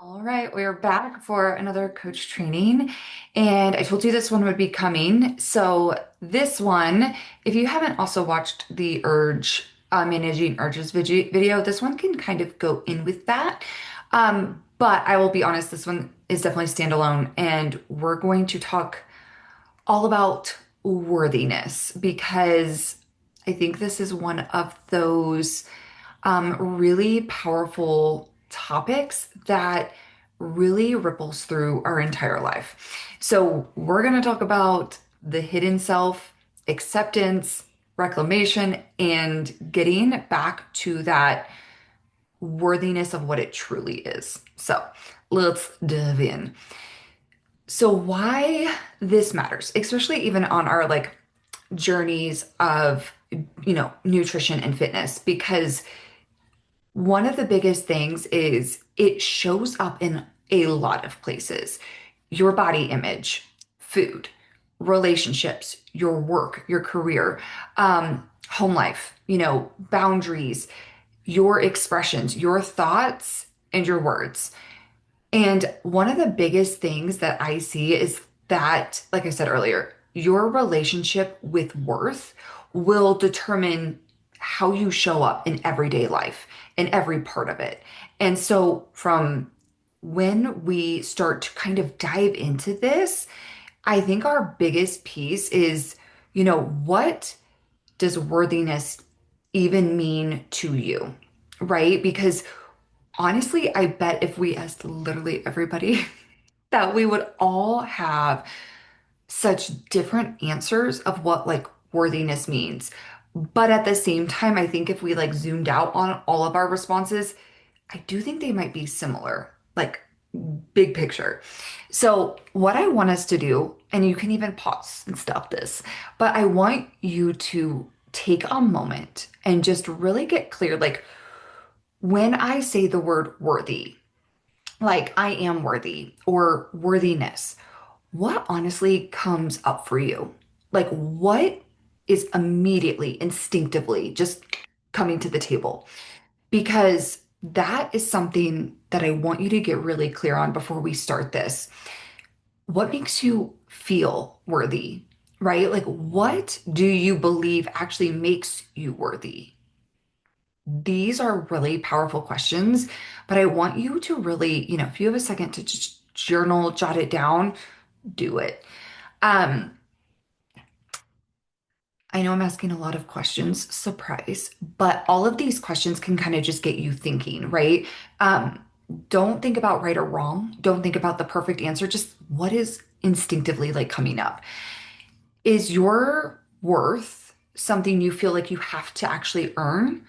All right, we're back for another coach training. And I told you this one would be coming. So, this one, if you haven't also watched the Urge, Managing Urges video, this one can kind of go in with that. But I will be honest, this one is definitely standalone. And we're going to talk all about worthiness because I think this is one of those really powerful topics that really ripples through our entire life. So, we're going to talk about the hidden self, acceptance, reclamation, and getting back to that worthiness of what it truly is. So, let's dive in. So, why this matters, especially even on our journeys of, nutrition and fitness, because one of the biggest things is it shows up in a lot of places. Your body image, food, relationships, your work, your career, home life, boundaries, your expressions, your thoughts, and your words. And one of the biggest things that I see is that, like I said earlier, your relationship with worth will determine how you show up in everyday life, in every part of it. And so, from when we start to kind of dive into this, I think our biggest piece is, what does worthiness even mean to you? Right? Because honestly, I bet if we asked literally everybody, that we would all have such different answers of what worthiness means. But at the same time, I think if we zoomed out on all of our responses, I do think they might be similar, like big picture. So, what I want us to do, and you can even pause and stop this, but I want you to take a moment and just really get clear. Like, when I say the word worthy, like I am worthy or worthiness, what honestly comes up for you? Like, what is immediately, instinctively just coming to the table? Because that is something that I want you to get really clear on before we start this. What makes you feel worthy, right? Like, what do you believe actually makes you worthy? These are really powerful questions, but I want you to really, if you have a second to just journal, jot it down, do it. Um, I know I'm asking a lot of questions, surprise, but all of these questions can kind of just get you thinking, right? Um, don't think about right or wrong. Don't think about the perfect answer. Just what is instinctively coming up. Is your worth something you feel like you have to actually earn?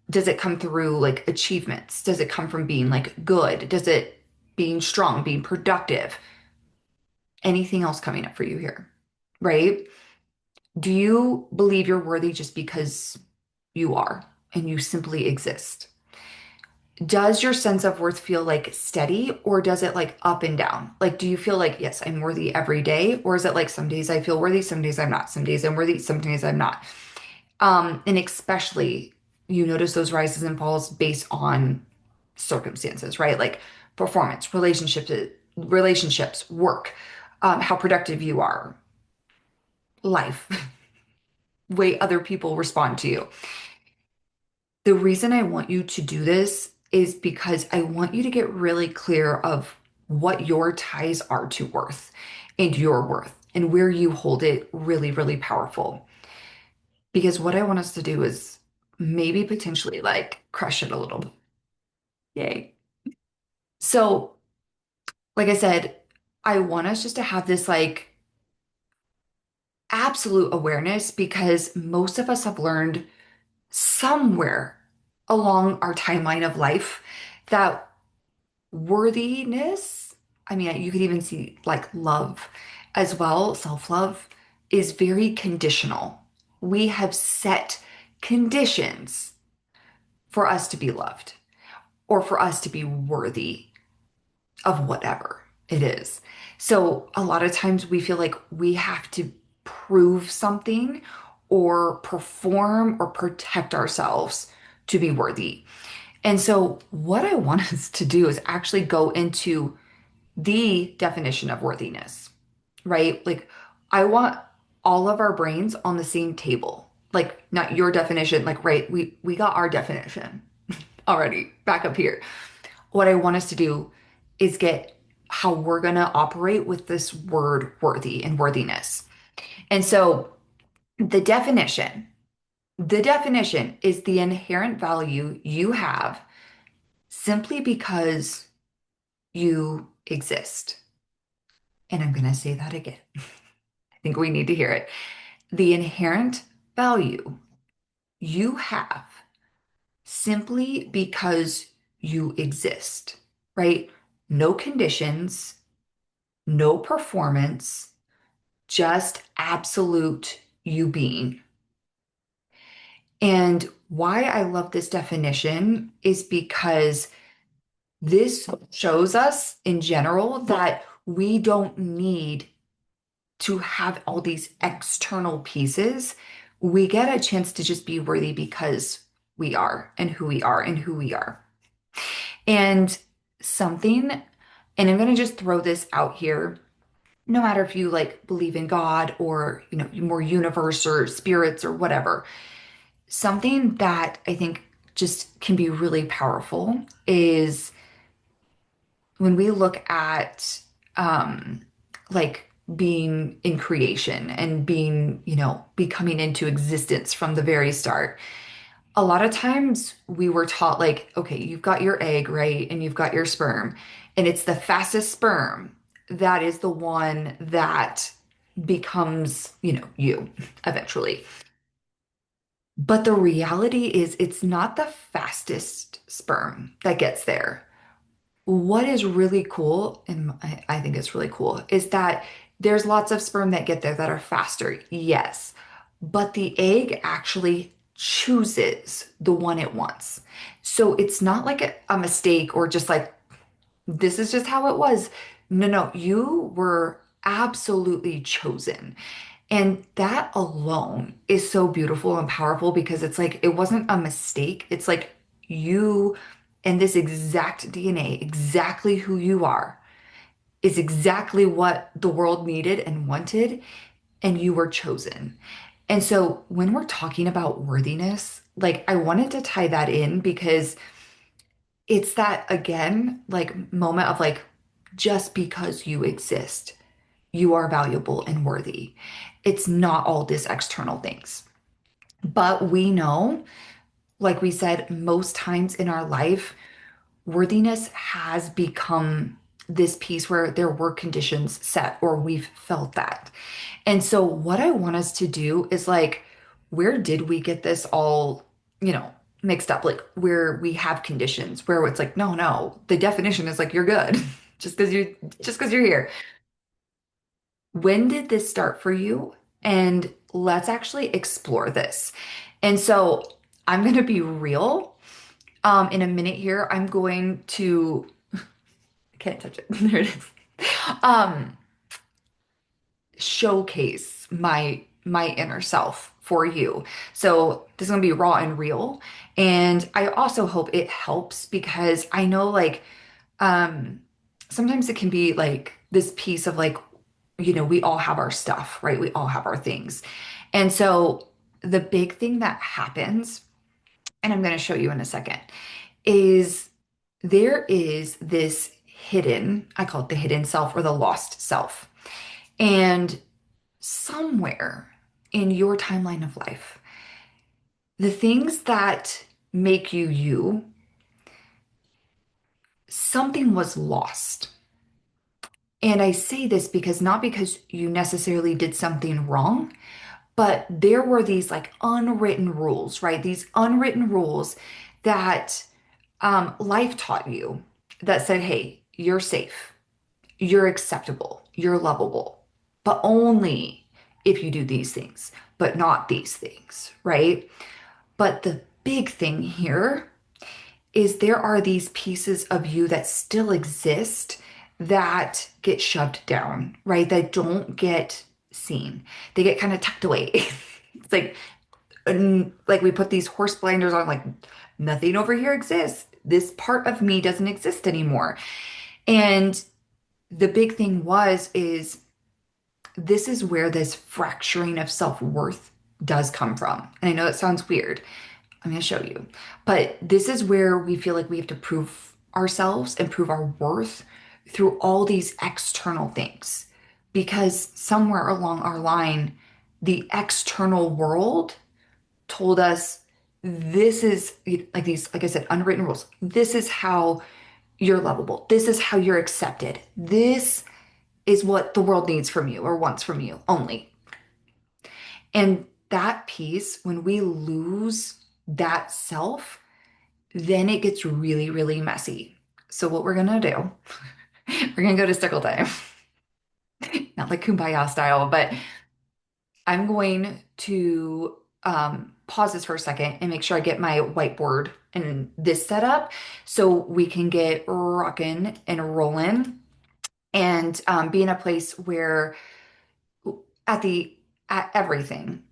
Does it come through achievements? Does it come from being good? Does it being strong, being productive? Anything else coming up for you here, right? Do you believe you're worthy just because you are and you simply exist? Does your sense of worth feel steady or does it up and down? Like, do you feel like, yes, I'm worthy every day? Or is it some days I feel worthy, some days I'm not, some days I'm worthy, some days I'm not? And especially you notice those rises and falls based on circumstances, right? Like performance, relationships, work, how productive you are, life, way other people respond to you. The reason I want you to do this is because I want you to get really clear of what your ties are to worth and your worth and where you hold it really, really powerful. Because what I want us to do is maybe potentially crush it a little bit. Yay. So, like I said, I want us just to have this absolute awareness because most of us have learned somewhere along our timeline of life that worthiness, I mean, you could even see love as well, self-love is very conditional. We have set conditions for us to be loved or for us to be worthy of whatever it is. So a lot of times we feel like we have to prove something or perform or protect ourselves to be worthy. And so, what I want us to do is actually go into the definition of worthiness, right? Like, I want all of our brains on the same table. Like, not your definition, like, right, we got our definition already back up here. What I want us to do is get how we're going to operate with this word worthy and worthiness. And so, the definition, the definition is the inherent value you have simply because you exist. And I'm going to say that again. I think we need to hear it. The inherent value you have simply because you exist, right? No conditions, no performance, just absolute you being. And why I love this definition is because this shows us in general that we don't need to have all these external pieces. We get a chance to just be worthy because we are and who we are and who we are. And something, and I'm going to just throw this out here, no matter if you like believe in God or, more universe or spirits or whatever, something that I think just can be really powerful is when we look at like being in creation and being, becoming into existence from the very start. A lot of times we were taught like, okay, you've got your egg, right? And you've got your sperm, and it's the fastest sperm that is the one that becomes, you eventually. But the reality is it's not the fastest sperm that gets there. What is really cool, and I think it's really cool, is that there's lots of sperm that get there that are faster, yes, but the egg actually chooses the one it wants. So it's not like a mistake or just like, this is just how it was. No, no, you were absolutely chosen. And that alone is so beautiful and powerful because it's like, it wasn't a mistake. It's like you and this exact DNA, exactly who you are, is exactly what the world needed and wanted, and you were chosen. And so when we're talking about worthiness, like I wanted to tie that in because it's that again, like moment of like, just because you exist, you are valuable and worthy. It's not all these external things. But we know, like we said, most times in our life, worthiness has become this piece where there were conditions set or we've felt that. And so, what I want us to do is like, where did we get this all, mixed up? Like, where we have conditions where it's like, no, no, the definition is like, you're good just because you're here. When did this start for you? And let's actually explore this. And so, I'm going to be real. In a minute here, I'm going to, I can't touch it. There it is. Um, showcase my inner self for you. So this is gonna be raw and real. And I also hope it helps because I know like um sometimes it can be like this piece of like, we all have our stuff, right? We all have our things. And so the big thing that happens, and I'm gonna show you in a second, is there is this hidden, I call it the hidden self or the lost self. And somewhere in your timeline of life, the things that make you you, something was lost. And I say this because not because you necessarily did something wrong, but there were these like unwritten rules, right? These unwritten rules that life taught you that said, hey, you're safe, you're acceptable, you're lovable, but only if you do these things, but not these things, right? But the big thing here is there are these pieces of you that still exist that get shoved down, right? That don't get seen. They get kind of tucked away. It's like we put these horse blinders on, like nothing over here exists. This part of me doesn't exist anymore. And the big thing is this is where this fracturing of self-worth does come from. And I know it sounds weird. I'm going to show you. But this is where we feel like we have to prove ourselves and prove our worth through all these external things. Because somewhere along our line, the external world told us this is like these, like I said, unwritten rules. This is how you're lovable. This is how you're accepted. This is what the world needs from you or wants from you only. And that piece, when we lose that self, then it gets really, really messy. So, what we're gonna do, we're gonna go to stickle time. Not like kumbaya style, but I'm going to pause this for a second and make sure I get my whiteboard and this set up so we can get rocking and rolling and be in a place where at the at everything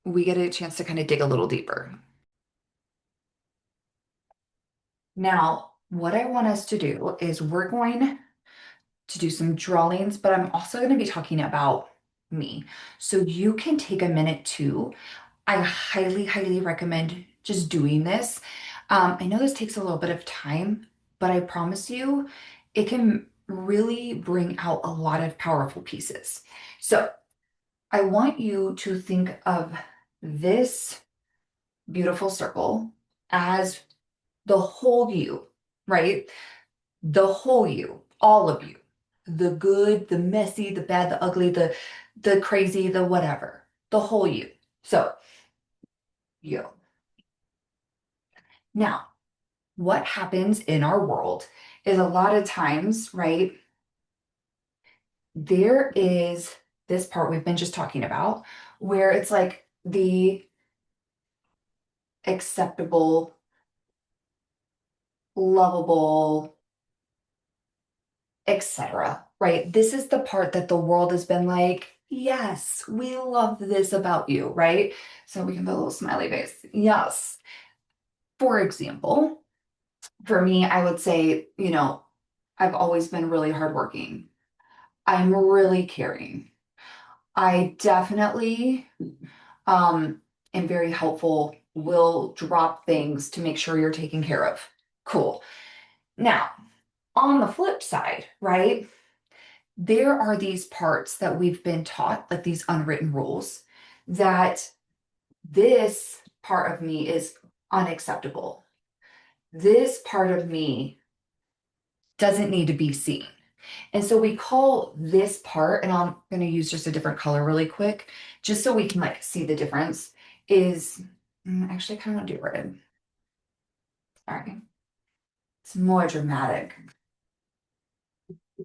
we get a chance to kind of dig a little deeper. Now, what I want us to do is we're going to do some drawings, but I'm also going to be talking about me. So you can take a minute too. I highly, highly recommend just doing this. I know this takes a little bit of time, but I promise you it can really bring out a lot of powerful pieces. So I want you to think of this beautiful circle as the whole you, right? The whole you, all of you, the good, the messy, the bad, the ugly, the crazy, the whatever, the whole you. So you. Now, what happens in our world is a lot of times, right? There is this part we've been just talking about where it's like the acceptable, lovable, etc. Right? This is the part that the world has been like, yes, we love this about you, right? So we can put a little smiley face. Yes. For example, for me, I would say, I've always been really hardworking. I'm really caring. I definitely am very helpful, will drop things to make sure you're taken care of. Cool. Now, on the flip side, right? There are these parts that we've been taught, like these unwritten rules, that this part of me is unacceptable. This part of me doesn't need to be seen. And so we call this part, and I'm going to use just a different color really quick, just so we can like see the difference, is actually I kind of want to do red. All right. It's more dramatic.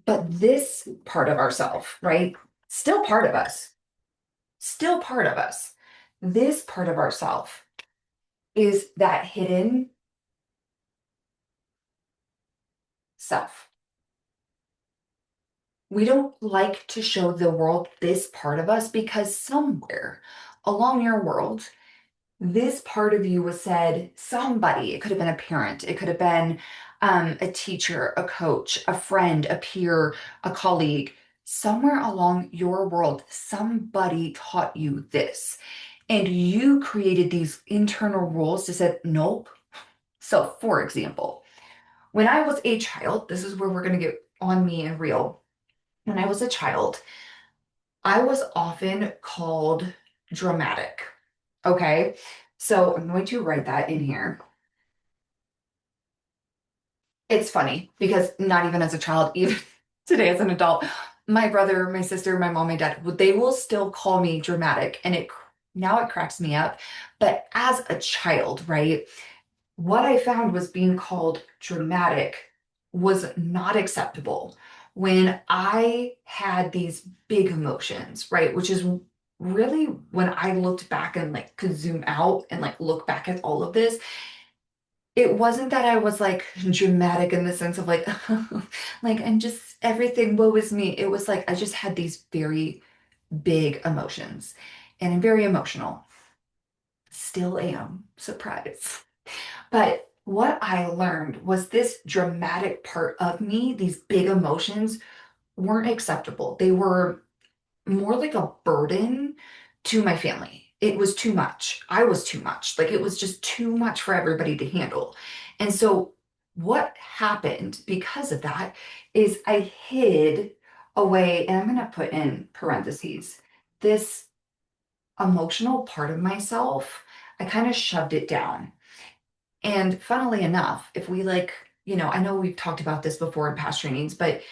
But this part of ourself, right? Still part of us. Still part of us. This part of ourself is that hidden self. We don't like to show the world this part of us because somewhere along your world, this part of you was said, somebody, it could have been a parent, it could have been a teacher, a coach, a friend, a peer, a colleague. Somewhere along your world, somebody taught you this. And you created these internal rules to say, nope. So, for example, when I was a child, this is where we're going to get on me and real. When I was a child, I was often called dramatic. Okay. So I'm going to write that in here. It's funny because not even as a child, even today as an adult, my brother, my sister, my mom, my dad, they will still call me dramatic. And now it cracks me up. But as a child, right? What I found was being called dramatic was not acceptable when I had these big emotions, right? Which is really when I looked back and like could zoom out and like look back at all of this, it wasn't that I was like dramatic in the sense of like, like I'm just everything woe is me. It was like I just had these very big emotions and I'm very emotional. Still am, surprise. But what I learned was this dramatic part of me, these big emotions weren't acceptable. They were more like a burden to my family. It was too much. I was too much. Like it was just too much for everybody to handle. And so what happened because of that is I hid away, and I'm going to put in parentheses, this emotional part of myself. I kind of shoved it down. And funnily enough, if we like, I know we've talked about this before in past trainings, but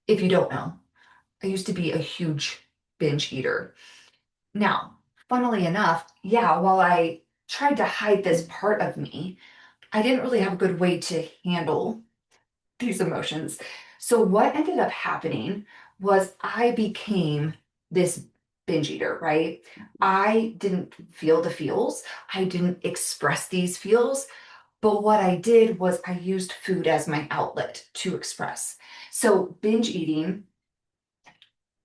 if you don't know, I used to be a huge binge eater. Now, funnily enough, yeah, while I tried to hide this part of me, I didn't really have a good way to handle these emotions. So, what ended up happening was I became this binge eater, right? I didn't feel the feels, I didn't express these feels. But what I did was I used food as my outlet to express. So, binge eating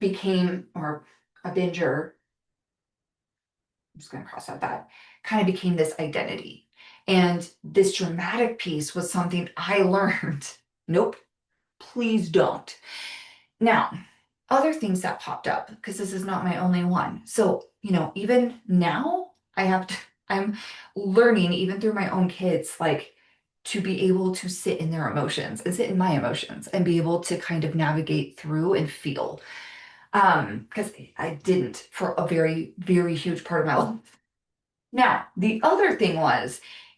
became, or a binger, I'm just going to cross out that, kind of became this identity. And this dramatic piece was something I learned. Nope, please don't. Now, other things that popped up, because this is not my only one. So, even now, I'm learning, even through my own kids, like to be able to sit in their emotions and sit in my emotions and be able to kind of navigate through and feel. Because I didn't for a very, very huge part of my life. Now, the other thing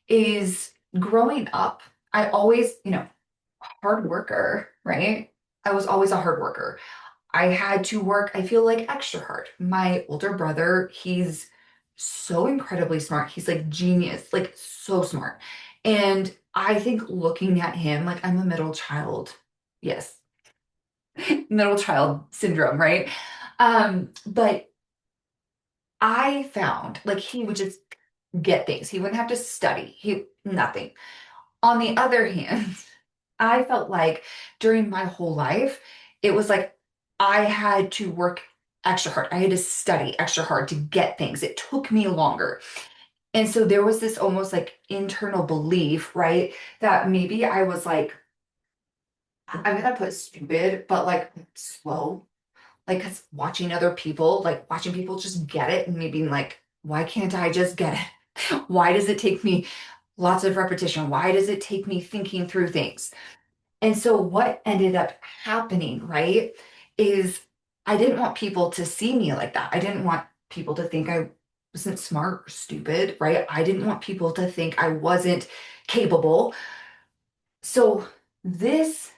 is growing up, I always, hard worker, right? I was always a hard worker. I had to work, I feel like extra hard. My older brother, he's so incredibly smart. He's like genius, like so smart. And I think looking at him, like I'm a middle child. Yes, middle child syndrome, right? But I found like he would just get things. He wouldn't have to study. He nothing. On the other hand, I felt like during my whole life, it was like I had to work extra hard. I had to study extra hard to get things. It took me longer. And so there was this almost like internal belief, right? That maybe I was like, I'm gonna put stupid, but like slow. Like 'cause watching people just get it and me being like, why can't I just get it? Why does it take me lots of repetition? Why does it take me thinking through things? And so what ended up happening, right, is I didn't want people to see me like that. I didn't want people to think I wasn't smart or stupid, right? I didn't want people to think I wasn't capable. So this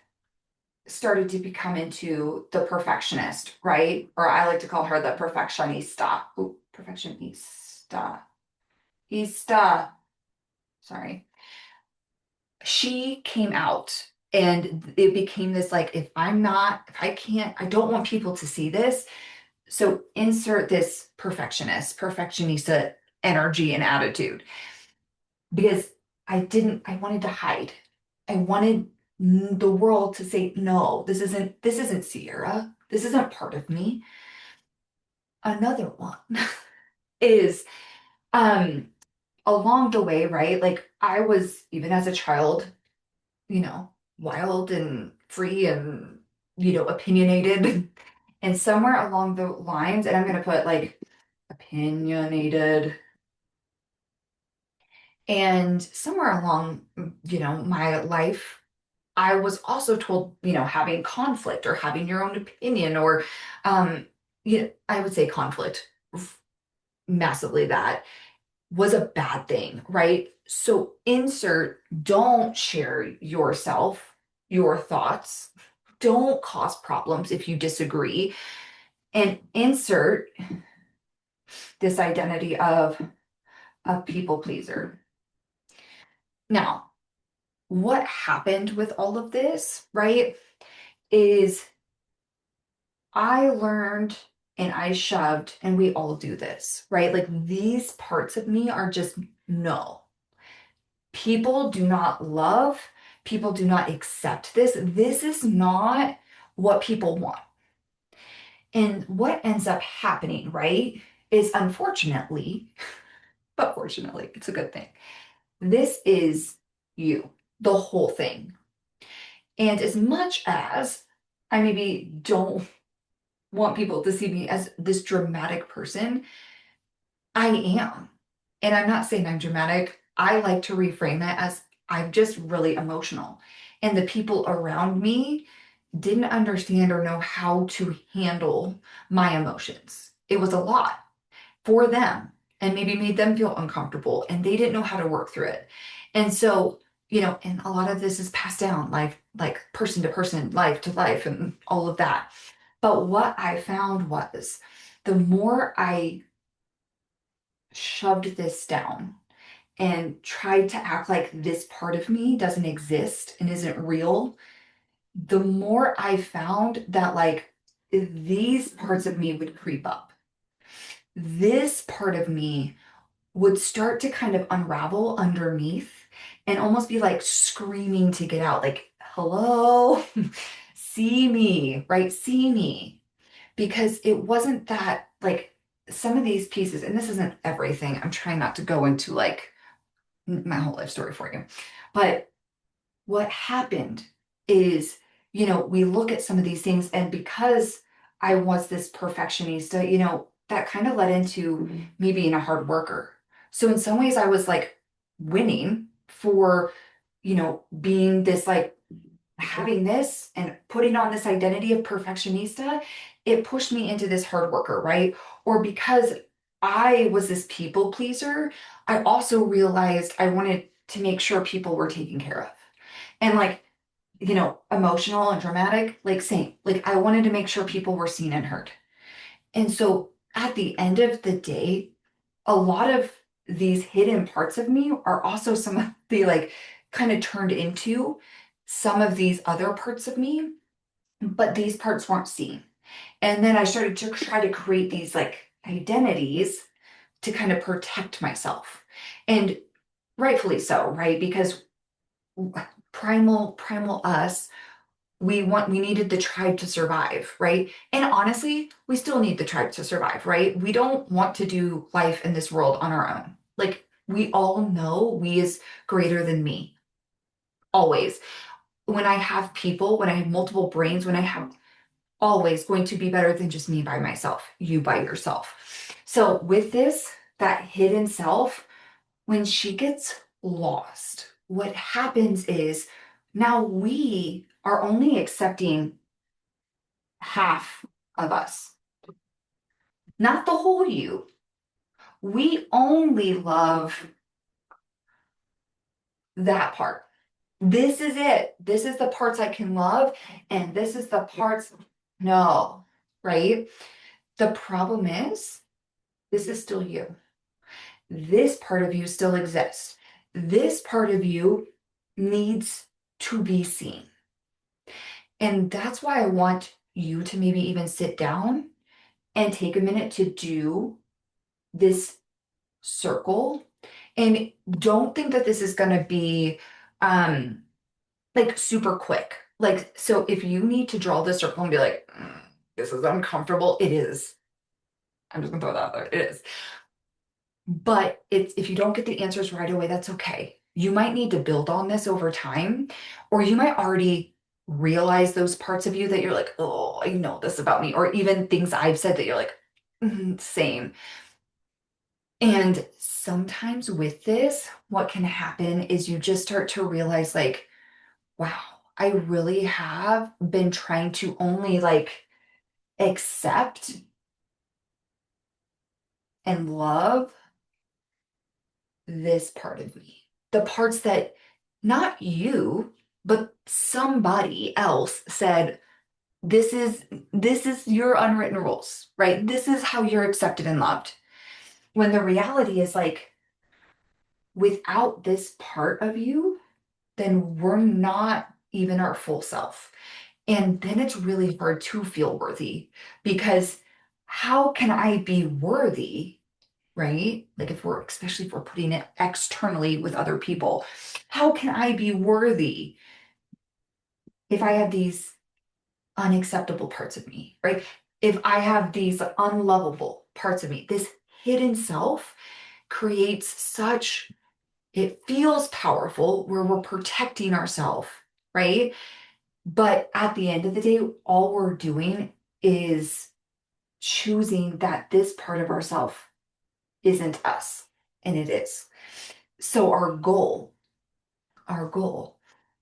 started to become into the perfectionist, right? Or I like to call her the perfectionista. Ooh, perfectionista. Ista. Sorry. She came out and it became this like, if I can't, I don't want people to see this. So insert this perfectionista energy and attitude because I wanted to hide. I wanted the world to say, no, this isn't Sierra. This isn't part of me. Another one is, um, along the way, right? Like I was, even as a child, wild and free and, opinionated. And somewhere along the lines, and I'm going to put like opinionated, and somewhere along, my life, I was also told, having conflict or having your own opinion or, I would say conflict massively that was a bad thing, right? So insert, don't share yourself, your thoughts, don't cause problems if you disagree, and insert this identity of a people pleaser. Now, what happened with all of this, right, is I learned and I shoved, and we all do this, right? Like these parts of me are just no. People do not love, people do not accept this. This is not what people want. And what ends up happening, right, is unfortunately, but fortunately, it's a good thing. This is you, the whole thing. And as much as I maybe don't want people to see me as this dramatic person, I am. And I'm not saying I'm dramatic. I like to reframe it as I'm just really emotional. And the people around me didn't understand or know how to handle my emotions. It was a lot for them and maybe made them feel uncomfortable and they didn't know how to work through it. And so, and a lot of this is passed down like person to person, life to life and all of that. But what I found was the more I shoved this down and tried to act like this part of me doesn't exist and isn't real, the more I found that like these parts of me would creep up. This part of me would start to kind of unravel underneath and almost be like screaming to get out, like, hello, see me, right? See me. Because it wasn't that like some of these pieces, and this isn't everything. I'm trying not to go into like my whole life story for you. But what happened is, we look at some of these things, and because I was this perfectionista, that kind of led into me being a hard worker. So in some ways, I was like winning for, being this like having this and putting on this identity of perfectionista. It pushed me into this hard worker, right? Or because I was this people pleaser, I also realized I wanted to make sure people were taken care of. And like, emotional and dramatic, like same. Like I wanted to make sure people were seen and heard. And so at the end of the day, a lot of these hidden parts of me are also some of the like kind of turned into some of these other parts of me, but these parts weren't seen. And then I started to try to create these like identities to kind of protect myself. And rightfully so, right? Because primal us, we needed the tribe to survive, right? And honestly, we still need the tribe to survive, right? We don't want to do life in this world on our own. Like we all know we is greater than me, always. When I have people, when I have multiple brains, when I have always going to be better than just me by myself, you by yourself. So with this, that hidden self, when she gets lost, what happens is now we are only accepting half of us, not the whole you. We only love that part. This is it. This is the parts I can love, and this is the parts, no, right? The problem is, this is still you. This part of you still exists. This part of you needs to be seen. And that's why I want you to maybe even sit down and take a minute to do this circle. And don't think that this is going to be like super quick. Like, so if you need to draw the circle and be like, this is uncomfortable, it is. I'm just gonna throw that out there. It is. But it's if you don't get the answers right away, that's okay. You might need to build on this over time, or you might already realize those parts of you that you're like, oh, I know this about me, or even things I've said that you're like, same. And sometimes with this, what can happen is you just start to realize, like, wow, I really have been trying to only like accept and love this part of me. The parts that not you, but somebody else said, this is your unwritten rules, right? This is how you're accepted and loved. When the reality is like, without this part of you, then we're not even our full self. And then it's really hard to feel worthy because how can I be worthy, right? Like if we're, especially if we're putting it externally with other people, how can I be worthy if I have these unacceptable parts of me, right? If I have these unlovable parts of me, this hidden self creates such It feels powerful where we're protecting ourselves, right? But at the end of the day, all we're doing is choosing that this part of ourselves isn't us, and it is. So our goal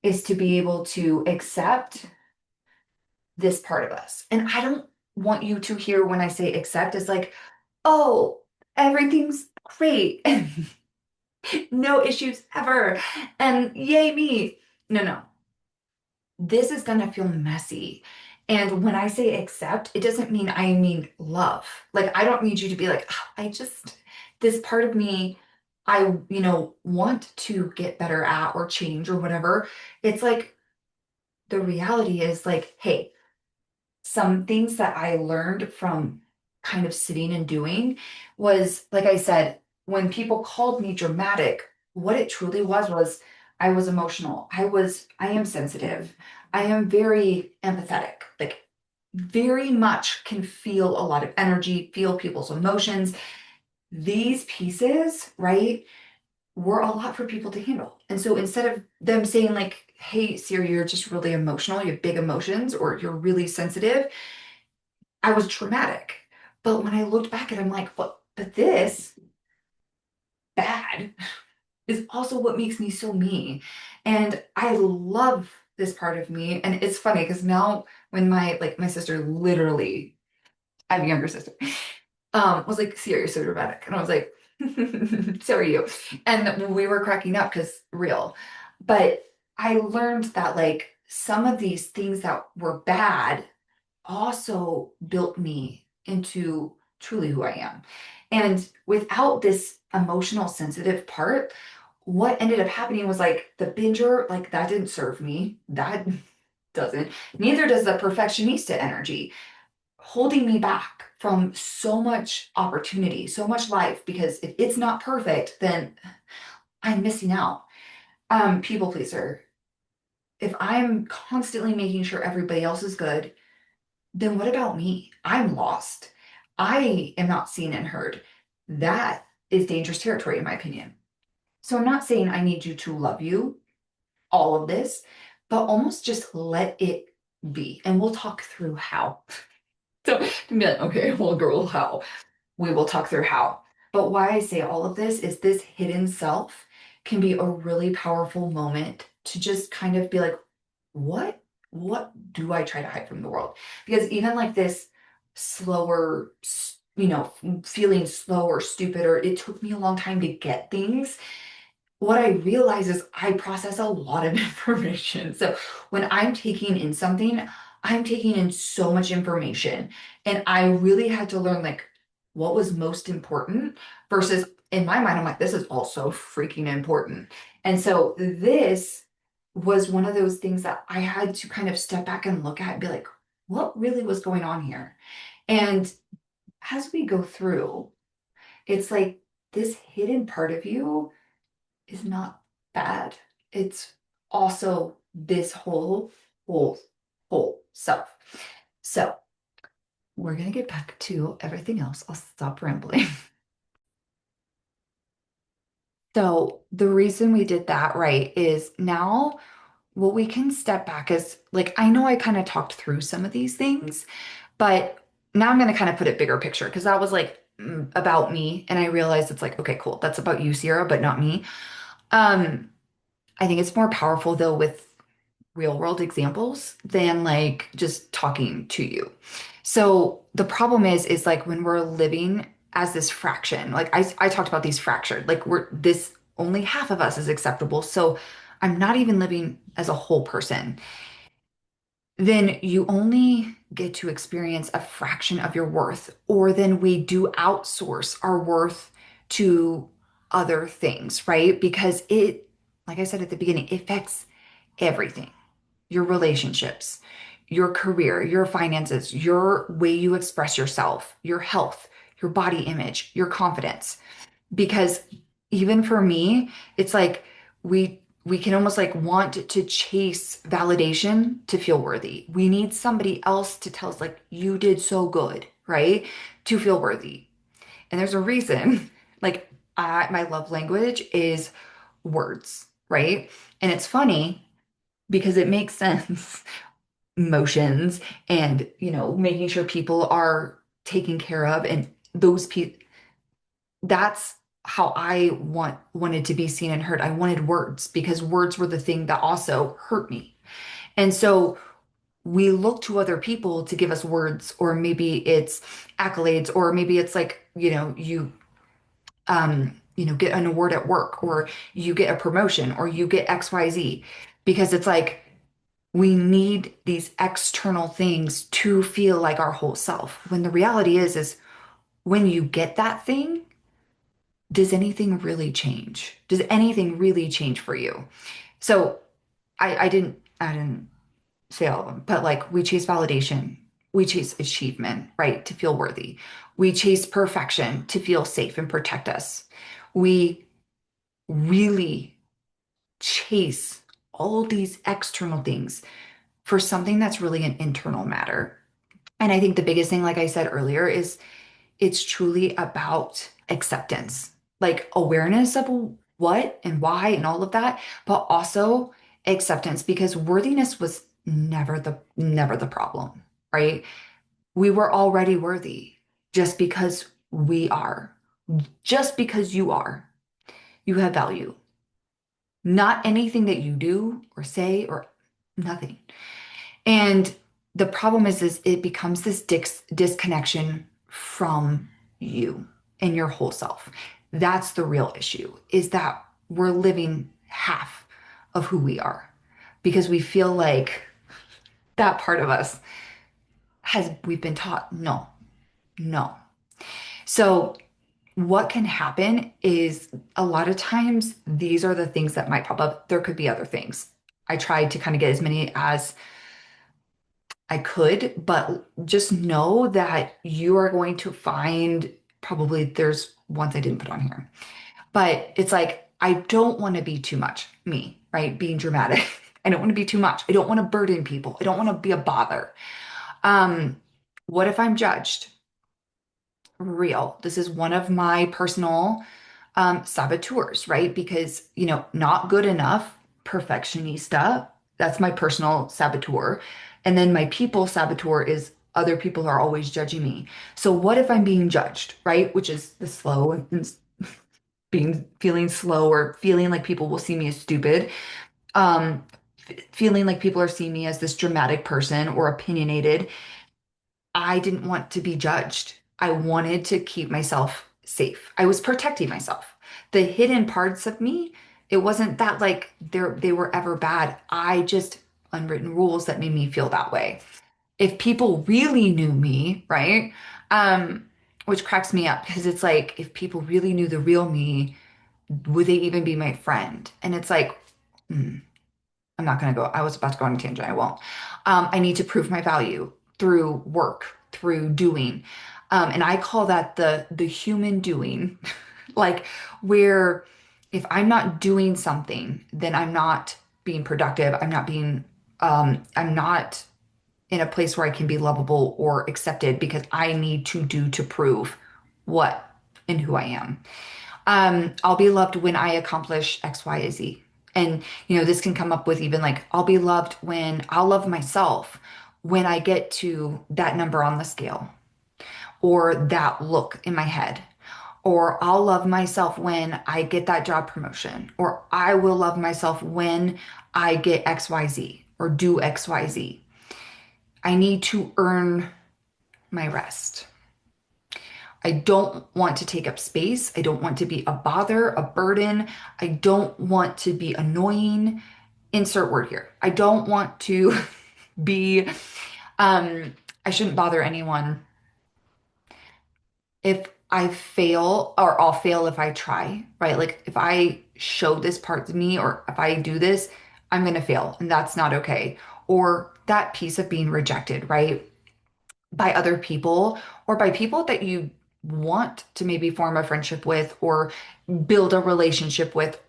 is to be able to accept this part of us. And I don't want you to hear when I say accept is like, oh, everything's great and no issues ever. And yay me. No, no. This is going to feel messy. And when I say accept, it doesn't mean I mean love. Like, I don't need you to be like, "Oh, this part of me, want to get better at or change or whatever." It's like, the reality is like, hey, some things that I learned from kind of sitting and doing was, like I said, when people called me dramatic, what it truly was I was emotional. I am sensitive. I am very empathetic, like very much can feel a lot of energy, feel people's emotions. These pieces, right, were a lot for people to handle. And so instead of them saying, like, hey, Siri, you're just really emotional, you have big emotions, or you're really sensitive, I was traumatic. But when I looked back at it, I'm like, but this bad is also what makes me so me. And I love this part of me. And it's funny because now when my sister literally, I have a younger sister, was like, "See, you're so dramatic." And I was like, "So are you." And we were cracking up because real. But I learned that like some of these things that were bad also built me into truly who I am. And without this emotional sensitive part, what ended up happening was like the binger, like that didn't serve me. That doesn't. Neither does the perfectionista energy, holding me back from so much opportunity, so much life, because if it's not perfect, then I'm missing out. People pleaser. If I'm constantly making sure everybody else is good, then what about me? I'm lost. I am not seen and heard. That is dangerous territory, in my opinion. So I'm not saying I need you to love you, all of this, but almost just let it be. And we'll talk through how. So to be like, okay, well, girl, how? We will talk through how. But why I say all of this is this hidden self can be a really powerful moment to just kind of be like, what? What do I try to hide from the world? Because even like this slower, feeling slow or stupid, or it took me a long time to get things, what I realize is I process a lot of information. So when I'm taking in something, I'm taking in so much information. And I really had to learn like what was most important versus in my mind, I'm like, this is also freaking important. And so this was one of those things that I had to kind of step back and look at and be like, what really was going on here? And as we go through, it's like this hidden part of you is not bad. It's also this whole, whole self. So we're gonna get back to everything else. I'll stop rambling. So the reason we did that, right, is now what we can step back is like I know I kind of talked through some of these things, but now I'm gonna kind of put it bigger picture because that was like about me, and I realized it's like, okay, cool, that's about you, Sierra, but not me. Um, I think it's more powerful though with real world examples than like just talking to you. So the problem is like when we're living as this fraction, like I talked about these fractured, like we're this only half of us is acceptable. So I'm not even living as a whole person. Then you only get to experience a fraction of your worth, or then we do outsource our worth to other things, right? Because it, like I said at the beginning, it affects everything, your relationships, your career, your finances, your way you express yourself, your health, your body image, your confidence. Because even for me, it's like we can almost like want to chase validation to feel worthy. We need somebody else to tell us like you did so good, right? To feel worthy. And there's a reason. Like my love language is words, right? And it's funny because it makes sense. Emotions and, making sure people are taken care of and those people, that's how I wanted to be seen and heard. I wanted words because words were the thing that also hurt me. And so we look to other people to give us words, or maybe it's accolades, or maybe it's like, get an award at work, or you get a promotion, or you get XYZ, because it's like we need these external things to feel like our whole self. When the reality is when you get that thing, does anything really change? Does anything really change for you? So I didn't say all of them, but like we chase validation, we chase achievement, right? To feel worthy. We chase perfection to feel safe and protect us. We really chase all these external things for something that's really an internal matter. And I think the biggest thing, like I said earlier, is it's truly about acceptance, like awareness of what and why and all of that, but also acceptance because worthiness was never the problem, right? We were already worthy just because we are. Just because you have value. Not anything that you do or say or nothing. And the problem is it becomes this disconnection from you and your whole self. That's the real issue, is that we're living half of who we are because we feel like that part of us we've been taught, no, no. So what can happen is a lot of times these are the things that might pop up. There could be other things. I tried to kind of get as many as I could, but just know that you are going to find probably there's ones I didn't put on here. But it's like, I don't want to be too much me, right? Being dramatic. I don't want to be too much. I don't want to burden people. I don't want to be a bother. Um, what if I'm judged? Real. This is one of my personal saboteurs, right? Because, not good enough, perfectionista. That's my personal saboteur. And then my people saboteur is other people are always judging me. So what if I'm being judged, right? Which is the slow and feeling slow or feeling like people will see me as stupid. Feeling like people are seeing me as this dramatic person or opinionated. I didn't want to be judged. I wanted to keep myself safe. I was protecting myself. The hidden parts of me, it wasn't that like they were ever bad. I just unwritten rules that made me feel that way. If people really knew me, right? Um, which cracks me up because it's like if people really knew the real me, would they even be my friend? And it's like, hmm, I'm not going to go. I was about to go on a tangent. I won't. I need to prove my value through work, through doing. And I call that the human doing, like where if I'm not doing something, then I'm not being productive. I'm not in a place where I can be lovable or accepted because I need to do to prove what and who I am. I'll be loved when I accomplish X, Y, Z. And, this can come up with even like, I'll be loved when I'll love myself when I get to that number on the scale or that look in my head. Or I'll love myself when I get that job promotion. Or I will love myself when I get XYZ or do XYZ. I need to earn my rest. I don't want to take up space. I don't want to be a bother, a burden. I don't want to be annoying. Insert word here. I don't want to be, I shouldn't bother anyone. If I fail, or I'll fail if I try, right? Like if I show this part of me or if I do this, I'm going to fail and that's not okay. Or that piece of being rejected, right? By other people or by people that you want to maybe form a friendship with or build a relationship with,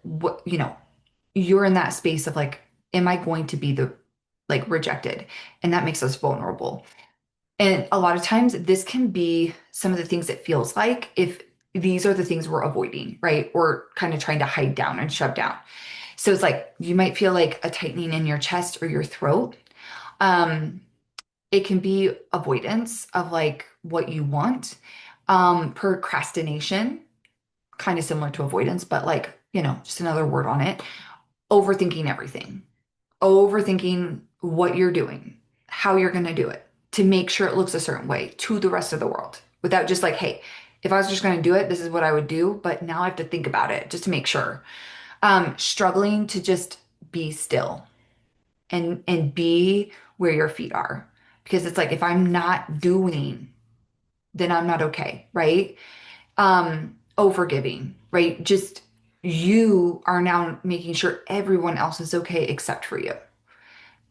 you're in that space of like, am I going to be the like rejected? And that makes us vulnerable. And a lot of times this can be some of the things it feels like if these are the things we're avoiding, right? Or kind of trying to hide down and shove down. So it's like you might feel like a tightening in your chest or your throat. Um, it can be avoidance of like what you want. Procrastination, kind of similar to avoidance, but like, just another word on it. Overthinking everything, overthinking what you're doing, how you're going to do it to make sure it looks a certain way to the rest of the world without just like, hey, if I was just going to do it, this is what I would do. But now I have to think about it just to make sure. Struggling to just be still and be where your feet are. Because it's like, if I'm not doing, then I'm not okay, right? Overgiving, right? Just you are now making sure everyone else is okay except for you.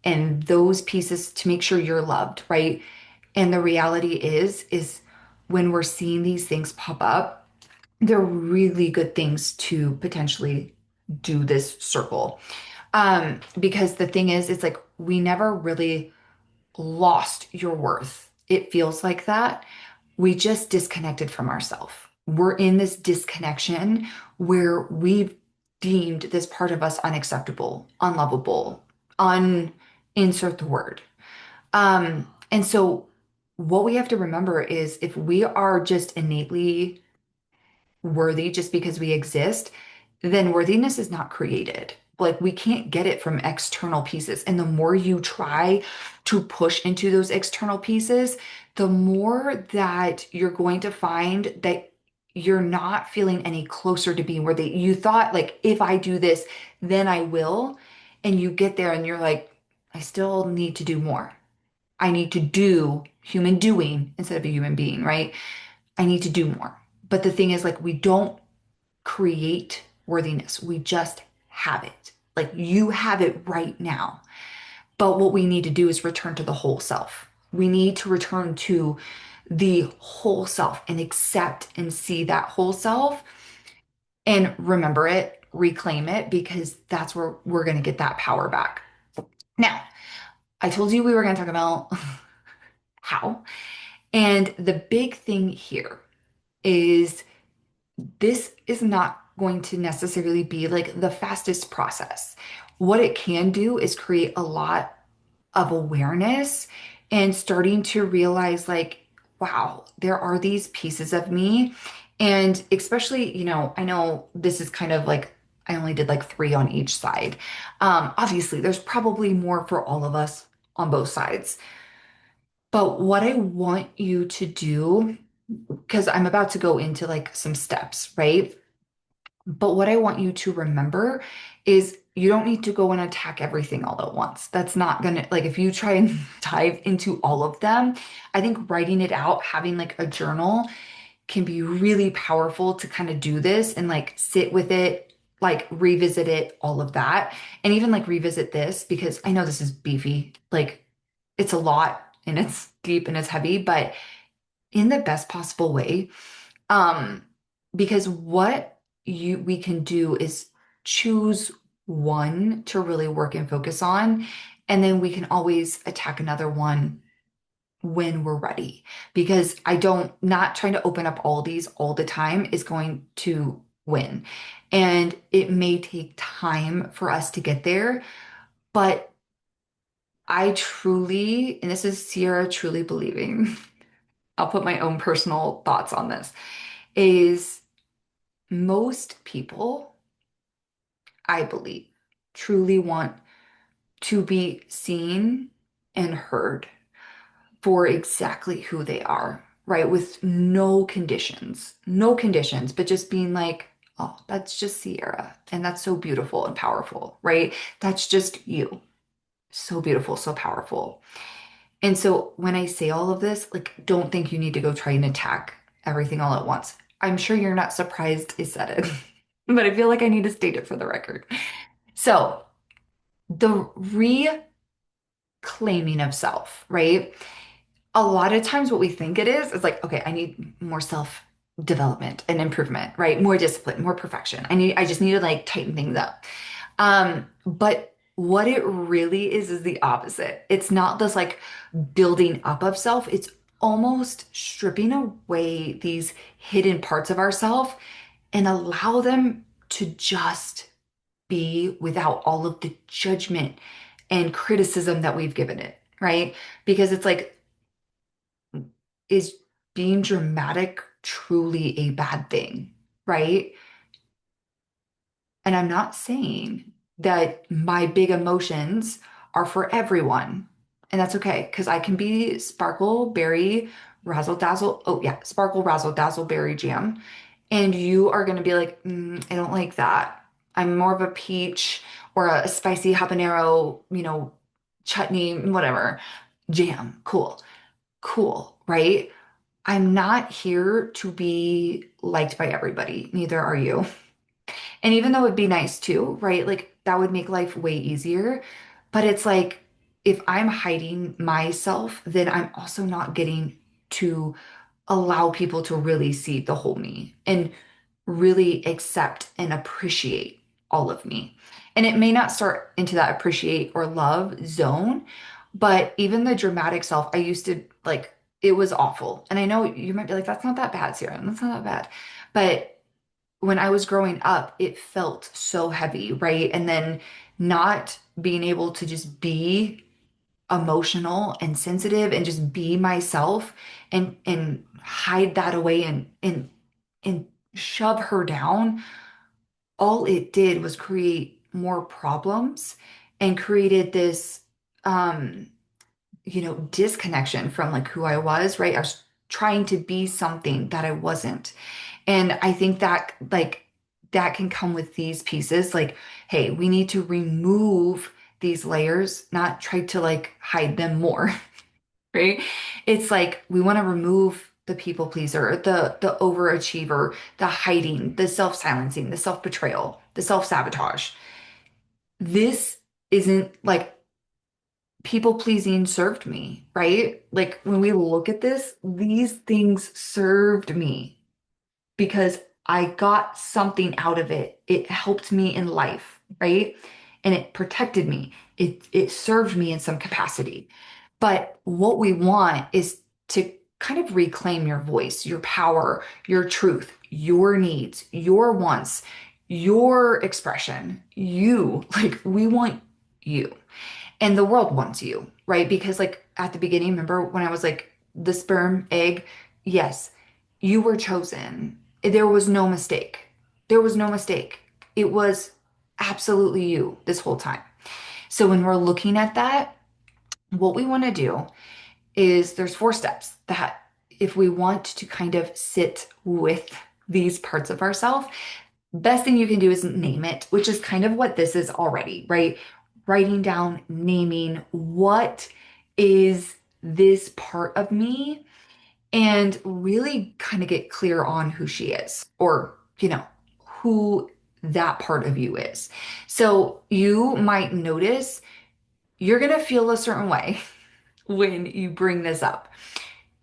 And those pieces to make sure you're loved, right? And the reality is when we're seeing these things pop up, they're really good things to potentially do this circle. Because the thing is, it's like we never really lost your worth. It feels like that. We just disconnected from ourselves. We're in this disconnection where we've deemed this part of us unacceptable, unlovable, insert the word. And so what we have to remember is if we are just innately worthy just because we exist, then worthiness is not created. Like we can't get it from external pieces. And the more you try to push into those external pieces, the more that you're going to find that you're not feeling any closer to being worthy. You thought, like, if I do this, then I will. And you get there and you're like, I still need to do more. I need to do human doing instead of a human being, right? I need to do more. But the thing is, like, we don't create worthiness. We just have it. Like you have it right now. But what we need to do is return to the whole self. We need to return to the whole self and accept and see that whole self and remember it, reclaim it, because that's where we're going to get that power back. Now, I told you we were going to talk about how. And the big thing here is this is not going to necessarily be like the fastest process. What it can do is create a lot of awareness and starting to realize, like, wow, there are these pieces of me. And especially, I know this is kind of like, I only did like three on each side. Obviously, there's probably more for all of us on both sides. But what I want you to do, because I'm about to go into like some steps, right? But what I want you to remember is you don't need to go and attack everything all at once. That's not gonna, like, if you try and dive into all of them, I think writing it out, having like a journal can be really powerful to kind of do this and like sit with it, like revisit it, all of that. And even like revisit this because I know this is beefy. Like, it's a lot and it's deep and it's heavy, but in the best possible way. Um, because what we can do is choose one to really work and focus on, and then we can always attack another one when we're ready. Because not trying to open up all these all the time is going to win. And it may take time for us to get there, but I truly, and this is Sierra truly believing, I'll put my own personal thoughts on this, is most people, I believe, truly want to be seen and heard for exactly who they are, right? With no conditions, but just being like, oh, that's just Sierra. And that's so beautiful and powerful, right? That's just you. So beautiful, so powerful. And so when I say all of this, like, don't think you need to go try and attack everything all at once. I'm sure you're not surprised I said it, but I feel like I need to state it for the record. So the reclaiming of self, right? A lot of times what we think it is like, okay, I need more self development and improvement, right? More discipline, more perfection. I just need to like tighten things up. But what it really is the opposite. It's not this like building up of self. It's almost stripping away these hidden parts of ourselves and allow them to just be without all of the judgment and criticism that we've given it, right? Because it's like, is being dramatic truly a bad thing, right? And I'm not saying that my big emotions are for everyone. And that's okay, because I can be sparkle, berry, razzle dazzle. Oh, yeah, sparkle, razzle dazzle, berry jam. And you are going to be like, I don't like that. I'm more of a peach or a spicy habanero, chutney, whatever. Jam. Cool. Cool. Right? I'm not here to be liked by everybody. Neither are you. And even though it'd be nice too, right? Like that would make life way easier. But it's like if I'm hiding myself, then I'm also not getting to allow people to really see the whole me and really accept and appreciate all of me. And it may not start into that appreciate or love zone, but even the dramatic self, I used to like, it was awful. And I know you might be like, that's not that bad, Sarah. That's not that bad. But when I was growing up, it felt so heavy, right? And then not being able to just be emotional and sensitive and just be myself and hide that away and shove her down, all it did was create more problems and created this disconnection from like who I was, right? I was trying to be something that I wasn't. And I think that like that can come with these pieces. Like, hey, we need to remove these layers, not try to like hide them more, right? It's like we want to remove the people pleaser, the overachiever, the hiding, the self-silencing, the self-betrayal, the self-sabotage. This isn't like people pleasing served me, right? Like when we look at this, these things served me because I got something out of it. It helped me in life, right? And it protected me. It served me in some capacity. But what we want is to kind of reclaim your voice, your power, your truth, your needs, your wants, your expression. You, like we want you. And the world wants you, right? Because like at the beginning, remember when I was like the sperm, egg? Yes, you were chosen. There was no mistake. There was no mistake. It was absolutely you this whole time. So when we're looking at that, what we want to do is there's 4 steps that if we want to kind of sit with these parts of ourselves, best thing you can do is name it, which is kind of what this is already, right? Writing down, naming what is this part of me and really kind of get clear on who she is or, who that part of you is. So you might notice you're going to feel a certain way when you bring this up.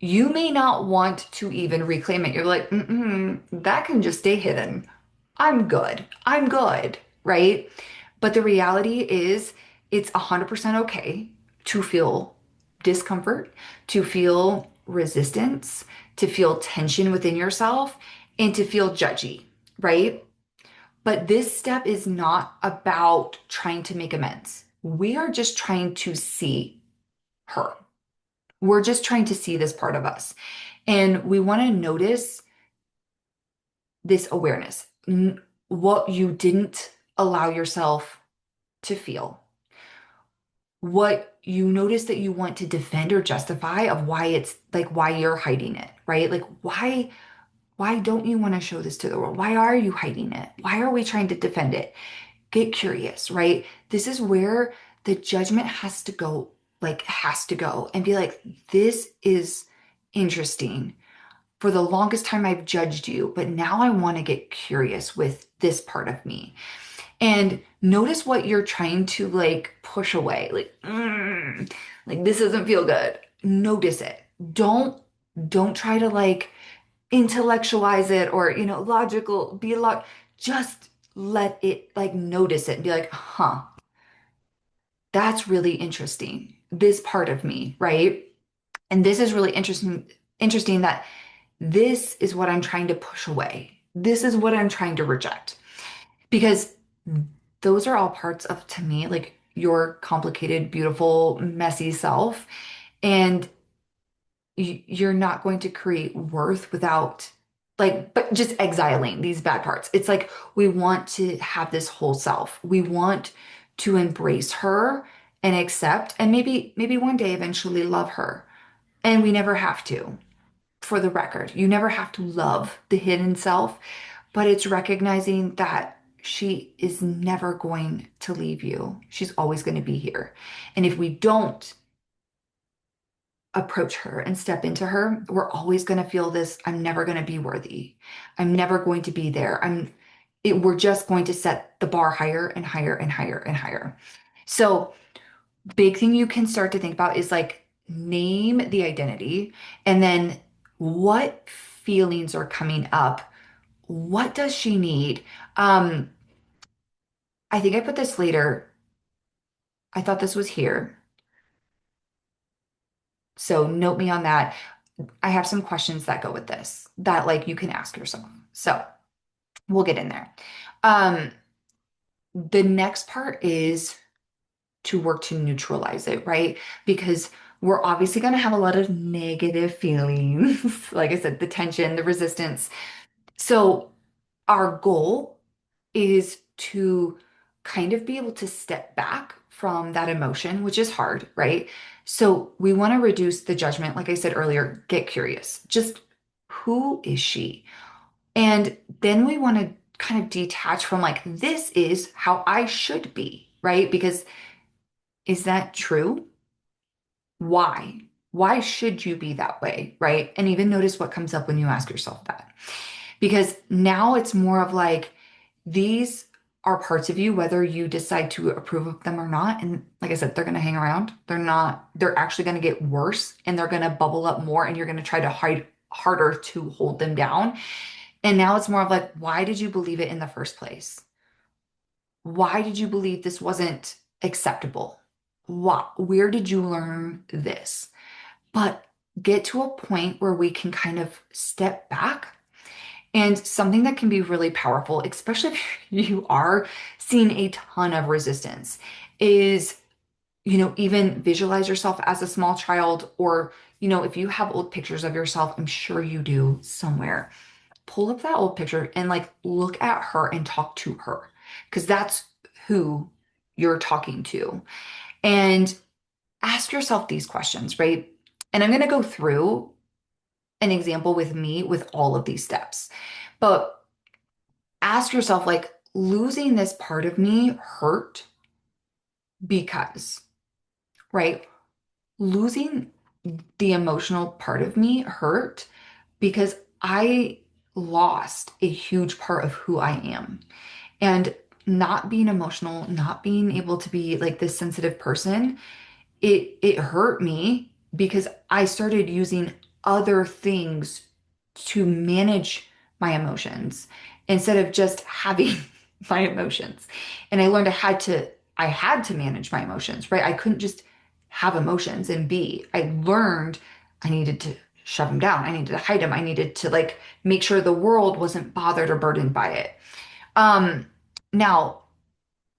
You may not want to even reclaim it. You're like, that can just stay hidden. I'm good. I'm good. Right? But the reality is, it's 100% okay to feel discomfort, to feel resistance, to feel tension within yourself, and to feel judgy. Right? But this step is not about trying to make amends. We are just trying to see her. We're just trying to see this part of us. And we want to notice this awareness, what you didn't allow yourself to feel, what you notice that you want to defend or justify of why it's like why you're hiding it, right? Like why don't you want to show this to the world? Why are you hiding it? Why are we trying to defend it? Get curious, right? This is where the judgment has to go and be like, this is interesting. For the longest time, I've judged you, but now I want to get curious with this part of me. And notice what you're trying to like push away. Like this doesn't feel good. Notice it. Don't try to like intellectualize it or, logical, just let it like notice it and be like, that's really interesting. This part of me, right? And this is really interesting that this is what I'm trying to push away. This is what I'm trying to reject because those are all parts of, to me, like your complicated, beautiful, messy self. And you're not going to create worth without like, but just exiling these bad parts. It's like we want to have this whole self. We want to embrace her and accept and maybe one day eventually love her. And we never have to, for the record. You never have to love the hidden self, but it's recognizing that she is never going to leave you. She's always going to be here. And if we don't approach her and step into her, we're always going to feel this, I'm never going to be worthy. I'm never going to be there. We're just going to set the bar higher and higher and higher and higher. So, big thing you can start to think about is like name the identity and then what feelings are coming up. What does she need? Um, I think I put this later. I thought this was here. So note me on that. I have some questions that go with this that like you can ask yourself. So we'll get in there. Um, the next part is to work to neutralize it, right? Because we're obviously going to have a lot of negative feelings. Like I said, the tension, the resistance. So our goal is to kind of be able to step back from that emotion, which is hard, right? So we want to reduce the judgment. Like I said earlier, get curious. Just who is she? And then we want to kind of detach from like, this is how I should be, right? Because is that true? Why? Why should you be that way, right? And even notice what comes up when you ask yourself that. Because now it's more of like, these are parts of you, whether you decide to approve of them or not. And like I said, they're going to hang around. They're actually going to get worse and they're going to bubble up more and you're going to try to hide harder to hold them down. And now it's more of like, why did you believe it in the first place? Why did you believe this wasn't acceptable? Where did you learn this? But get to a point where we can kind of step back. And something that can be really powerful, especially if you are seeing a ton of resistance, is, even visualize yourself as a small child, or, if you have old pictures of yourself, I'm sure you do somewhere. Pull up that old picture and like look at her and talk to her, because that's who you're talking to. And ask yourself these questions, right? And I'm going to go through an example with me with all of these steps. But ask yourself, like, losing this part of me hurt because, right? Losing the emotional part of me hurt because I lost a huge part of who I am. And not being emotional, not being able to be like this sensitive person, it hurt me because I started using other things to manage my emotions instead of just having my emotions. And I learned I had to manage my emotions, right? I couldn't just have emotions and be. I learned I needed to shove them down. I needed to hide them. I needed to like make sure the world wasn't bothered or burdened by it. Um, Now,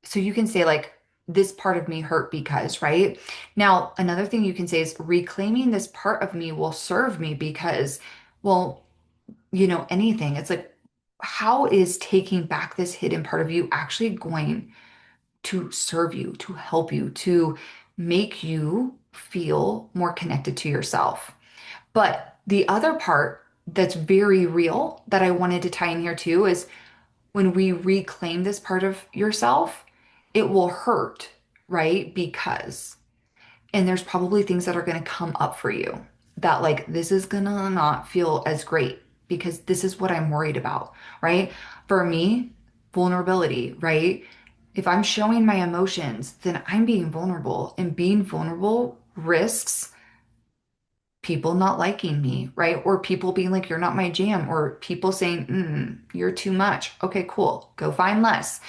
so you can say like this part of me hurt because, right? Now, another thing you can say is reclaiming this part of me will serve me because, well, anything. It's like, how is taking back this hidden part of you actually going to serve you, to help you, to make you feel more connected to yourself? But the other part that's very real that I wanted to tie in here too is when we reclaim this part of yourself, it will hurt, right? And there's probably things that are going to come up for you that, like, this is going to not feel as great because this is what I'm worried about, right? For me, vulnerability, right? If I'm showing my emotions, then I'm being vulnerable, and being vulnerable risks people not liking me, right? Or people being like, you're not my jam, or people saying, you're too much. Okay, cool. Go find less.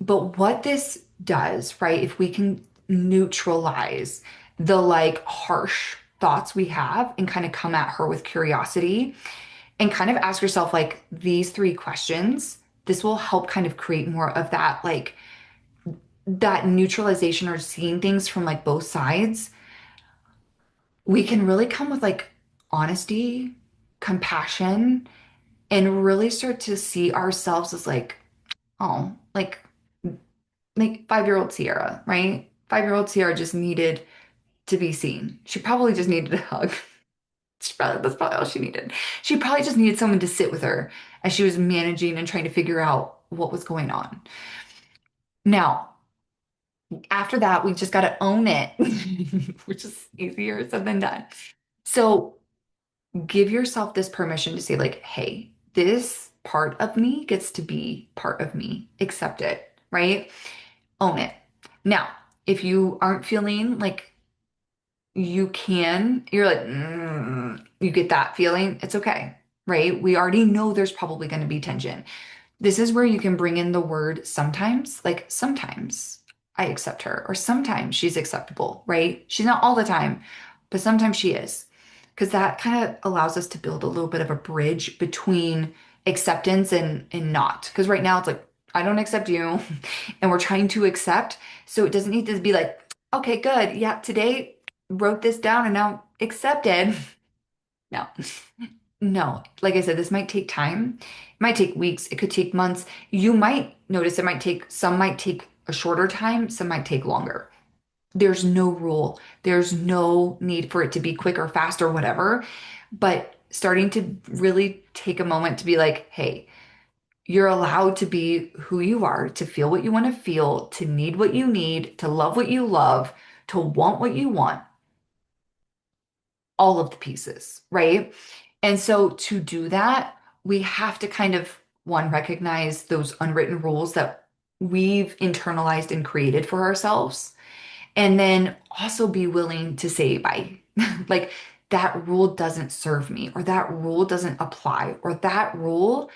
But what this does, right? If we can neutralize the like harsh thoughts we have and kind of come at her with curiosity and kind of ask yourself like these three questions. This will help kind of create more of that like that neutralization or seeing things from like both sides. We can really come with like honesty, compassion, and really start to see ourselves as like, oh, like 5-year-old Sierra, right? 5-year-old Sierra just needed to be seen. She probably just needed a hug. That's probably all she needed. She probably just needed someone to sit with her as she was managing and trying to figure out what was going on. Now, after that, we just got to own it, which is easier said than done. So give yourself this permission to say, like, hey, this part of me gets to be part of me. Accept it, right? Own it. Now, if you aren't feeling like you're like, you get that feeling, it's okay, right? We already know there's probably going to be tension. This is where you can bring in the word sometimes, like sometimes I accept her, or sometimes she's acceptable, right? She's not all the time, but sometimes she is. Because that kind of allows us to build a little bit of a bridge between acceptance and not. Because right now it's like, I don't accept you, and we're trying to accept. So it doesn't need to be like, okay, good. Yeah, today wrote this down and now accepted. No. No, like I said, this might take time. It might take weeks. It could take months. You might notice some might take a shorter time, some might take longer. There's no rule. There's no need for it to be quick or fast or whatever. But starting to really take a moment to be like, hey, you're allowed to be who you are, to feel what you want to feel, to need what you need, to love what you love, to want what you want, all of the pieces, right? And so to do that, we have to kind of one, recognize those unwritten rules that we've internalized and created for ourselves. And then also be willing to say bye. Like that rule doesn't serve me, or that rule doesn't apply, or that rule,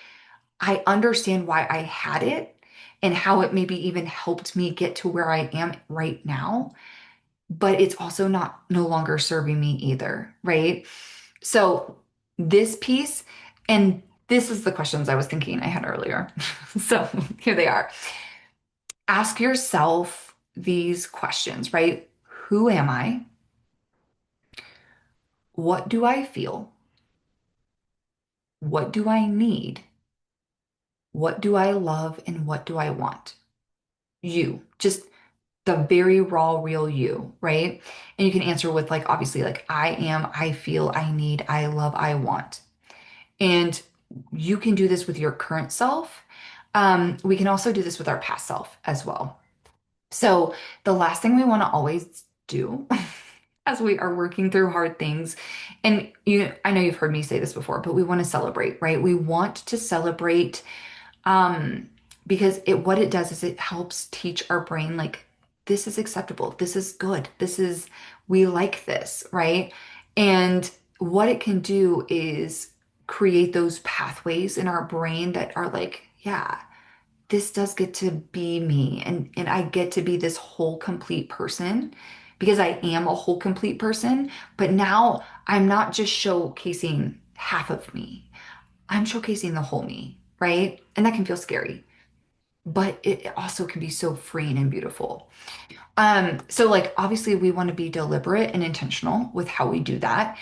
I understand why I had it and how it maybe even helped me get to where I am right now, but it's also not no longer serving me either, right? So this piece, and this is the questions I was thinking I had earlier. So here they are. Ask yourself these questions, right? Who am I? What do I feel? What do I need? What do I love? And what do I want? You, just the very raw, real you, right? And you can answer with like, obviously, like, I am, I feel, I need, I love, I want. And you can do this with your current self. We can also do this with our past self as well. So the last thing we want to always do as we are working through hard things, and I know you've heard me say this before, but we want to celebrate, right? We want to celebrate um, because what it does is it helps teach our brain like this is acceptable, this is good, we like this, right? And what it can do is create those pathways in our brain that are like, yeah, this does get to be me, and I get to be this whole complete person because I am a whole complete person. But now I'm not just showcasing half of me. I'm showcasing the whole me, right? And that can feel scary, but it also can be so freeing and beautiful. So like obviously we want to be deliberate and intentional with how we do that.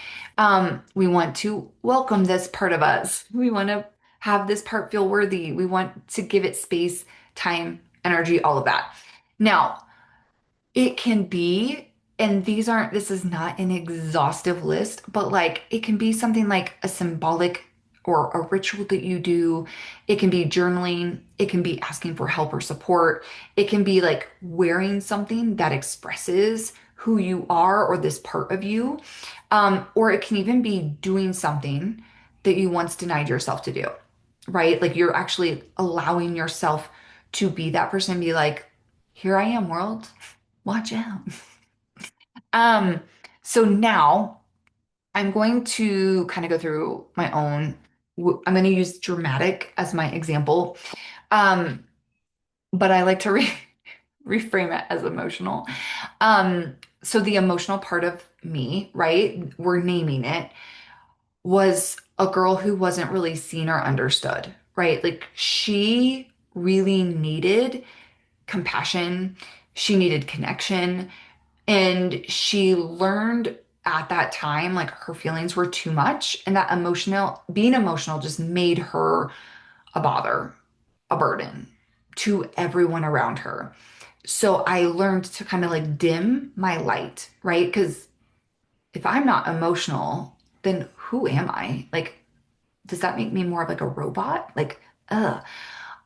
We want to welcome this part of us. We want to have this part feel worthy. We want to give it space, time, energy, all of that. Now, it can be, and this is not an exhaustive list, but like it can be something like a symbolic or a ritual that you do. It can be journaling. It can be asking for help or support. It can be like wearing something that expresses who you are or this part of you. Or it can even be doing something that you once denied yourself to do, right? Like you're actually allowing yourself to be that person, be like, here I am, world. Watch out. Um, so now I'm going to kind of go through my own. I'm going to use dramatic as my example. Um, but I like to reframe it as emotional. So the emotional part of me, right? We're naming it, was a girl who wasn't really seen or understood, right? Like she really needed compassion, she needed connection, and she learned at that time like her feelings were too much, and that being emotional just made her a bother, a burden to everyone around her. So I learned to kind of like dim my light, right? Because if I'm not emotional, then who am I? Like, does that make me more of like a robot? Like, ugh.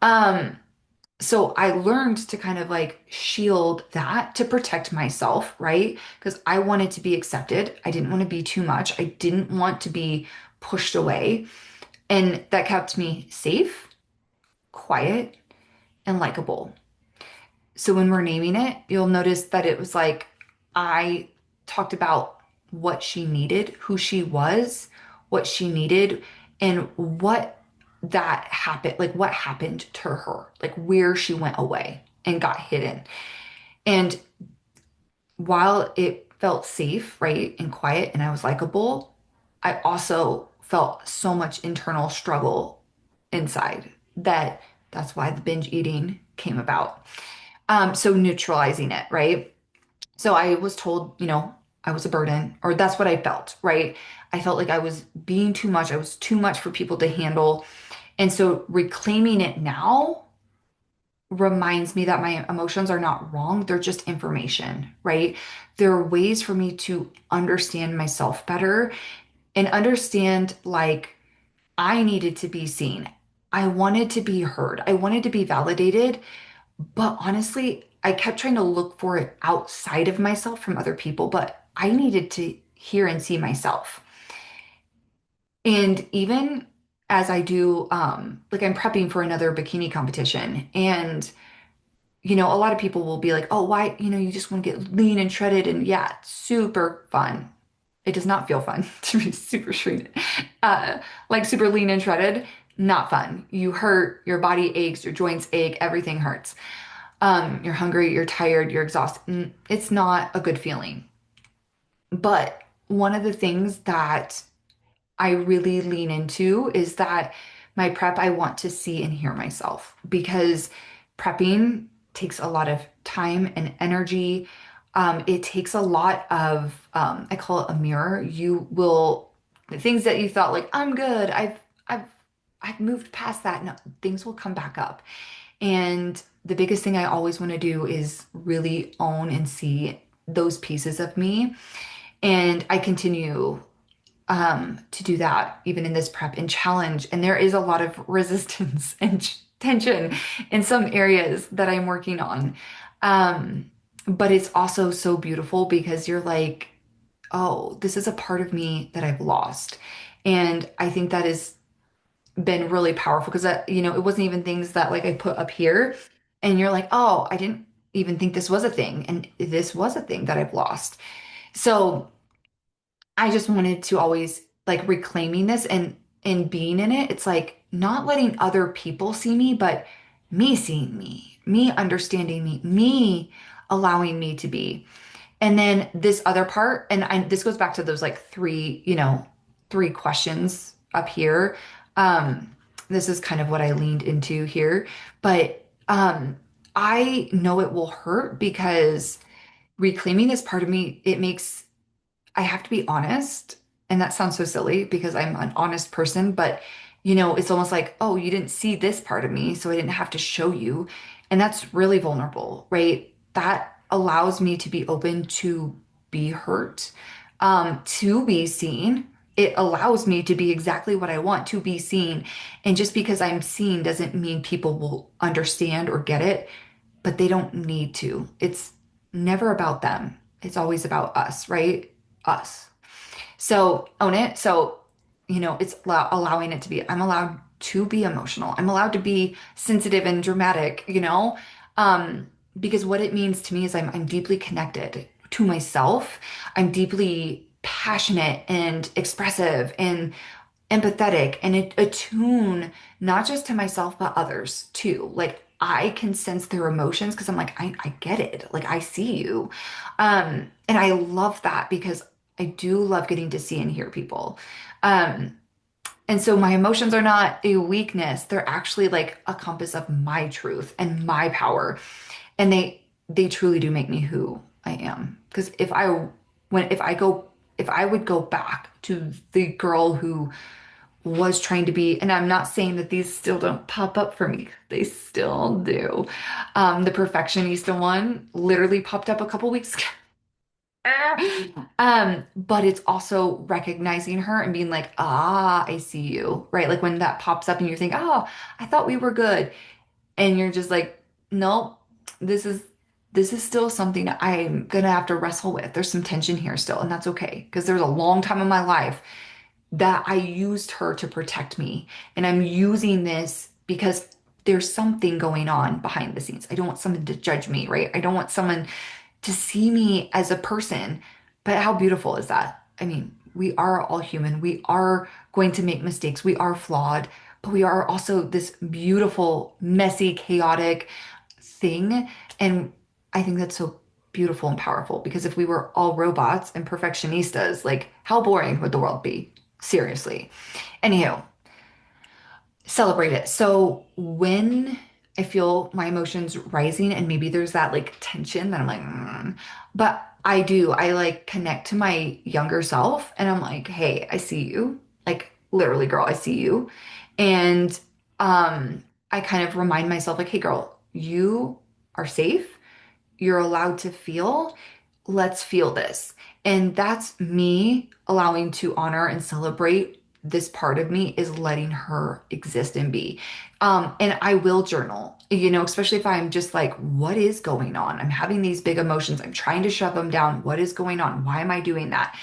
Um, so I learned to kind of like shield that to protect myself, right? Because I wanted to be accepted. I didn't want to be too much. I didn't want to be pushed away. And that kept me safe, quiet, and likable. So when we're naming it, you'll notice that it was like I talked about what she needed, who she was, what she needed, and what that happened, like what happened to her, like where she went away and got hidden. And while it felt safe, right, and quiet, and I was likable, I also felt so much internal struggle inside that that's why the binge eating came about. So neutralizing it, right? So I was told, I was a burden, or that's what I felt, right? I felt like I was being too much. I was too much for people to handle. And so reclaiming it now reminds me that my emotions are not wrong. They're just information, right? There are ways for me to understand myself better and understand like I needed to be seen. I wanted to be heard. I wanted to be validated. But honestly, I kept trying to look for it outside of myself from other people, but I needed to hear and see myself. And even as I do, like I'm prepping for another bikini competition, and a lot of people will be like, oh, why, you just want to get lean and shredded. And yeah, it's super fun. It does not feel fun to be super shredded. Like super lean and shredded, not fun. You hurt, your body aches, your joints ache, everything hurts. You're hungry, you're tired, you're exhausted. It's not a good feeling. But one of the things that I really lean into is that my prep, I want to see and hear myself because prepping takes a lot of time and energy. It takes a lot of, I call it a mirror. The things that you thought like, I'm good, I've, I've moved past that. No, things will come back up. And the biggest thing I always want to do is really own and see those pieces of me. And I continue to do that even in this prep and challenge. And there is a lot of resistance and tension in some areas that I'm working on. But it's also so beautiful because you're like, oh, this is a part of me that I've lost. And I think that has been really powerful because it wasn't even things that like I put up here. And you're like, oh, I didn't even think this was a thing. And this was a thing that I've lost. So I just wanted to always like reclaiming this and being in it. It's like not letting other people see me, but me seeing me understanding me allowing me to be. And then this other part, and this goes back to those like three questions up here. This is kind of what I leaned into here, but I know it will hurt because reclaiming this part of me, I have to be honest. And that sounds so silly because I'm an honest person, but it's almost like, oh, you didn't see this part of me, so I didn't have to show you. And that's really vulnerable, right? That allows me to be open to be hurt, to be seen. It allows me to be exactly what I want to be seen. And just because I'm seen doesn't mean people will understand or get it, but they don't need to. It's never about them. It's always about us, right? Us. So own it. So, it's allowing it to be, I'm allowed to be emotional. I'm allowed to be sensitive and dramatic, um, because what it means to me is I'm deeply connected to myself. I'm deeply passionate and expressive and empathetic and attune not just to myself but others too. Like I can sense their emotions because I'm like I get it. Like I see you. And I love that because I do love getting to see and hear people. Um, and so my emotions are not a weakness. They're actually like a compass of my truth and my power. And they truly do make me who I am. Because if I would go back to the girl who was trying to be, and I'm not saying that these still don't pop up for me. They still do. The perfectionista one literally popped up a couple weeks ago. But it's also recognizing her and being like, ah, I see you, right? Like when that pops up and you think, oh, I thought we were good. And you're just like, nope, this is this is still something I'm gonna have to wrestle with. There's some tension here still, and that's okay. Because there's a long time in my life that I used her to protect me. And I'm using this because there's something going on behind the scenes. I don't want someone to judge me, right? I don't want someone to see me as a person. But how beautiful is that? I mean, we are all human. We are going to make mistakes. We are flawed, but we are also this beautiful, messy, chaotic thing. And I think that's so beautiful and powerful because if we were all robots and perfectionistas, like how boring would the world be? Seriously. Anywho, celebrate it. So when I feel my emotions rising and maybe there's that like tension that I'm like, but I like connect to my younger self and I'm like, hey, I see you. Like literally, girl, I see you. And I kind of remind myself, like, hey, girl, you are safe. You're allowed to feel. Let's feel this. And that's me allowing to honor and celebrate this part of me is letting her exist and be. And I will journal, especially if I'm just like, what is going on? I'm having these big emotions. I'm trying to shove them down. What is going on? Why am I doing that?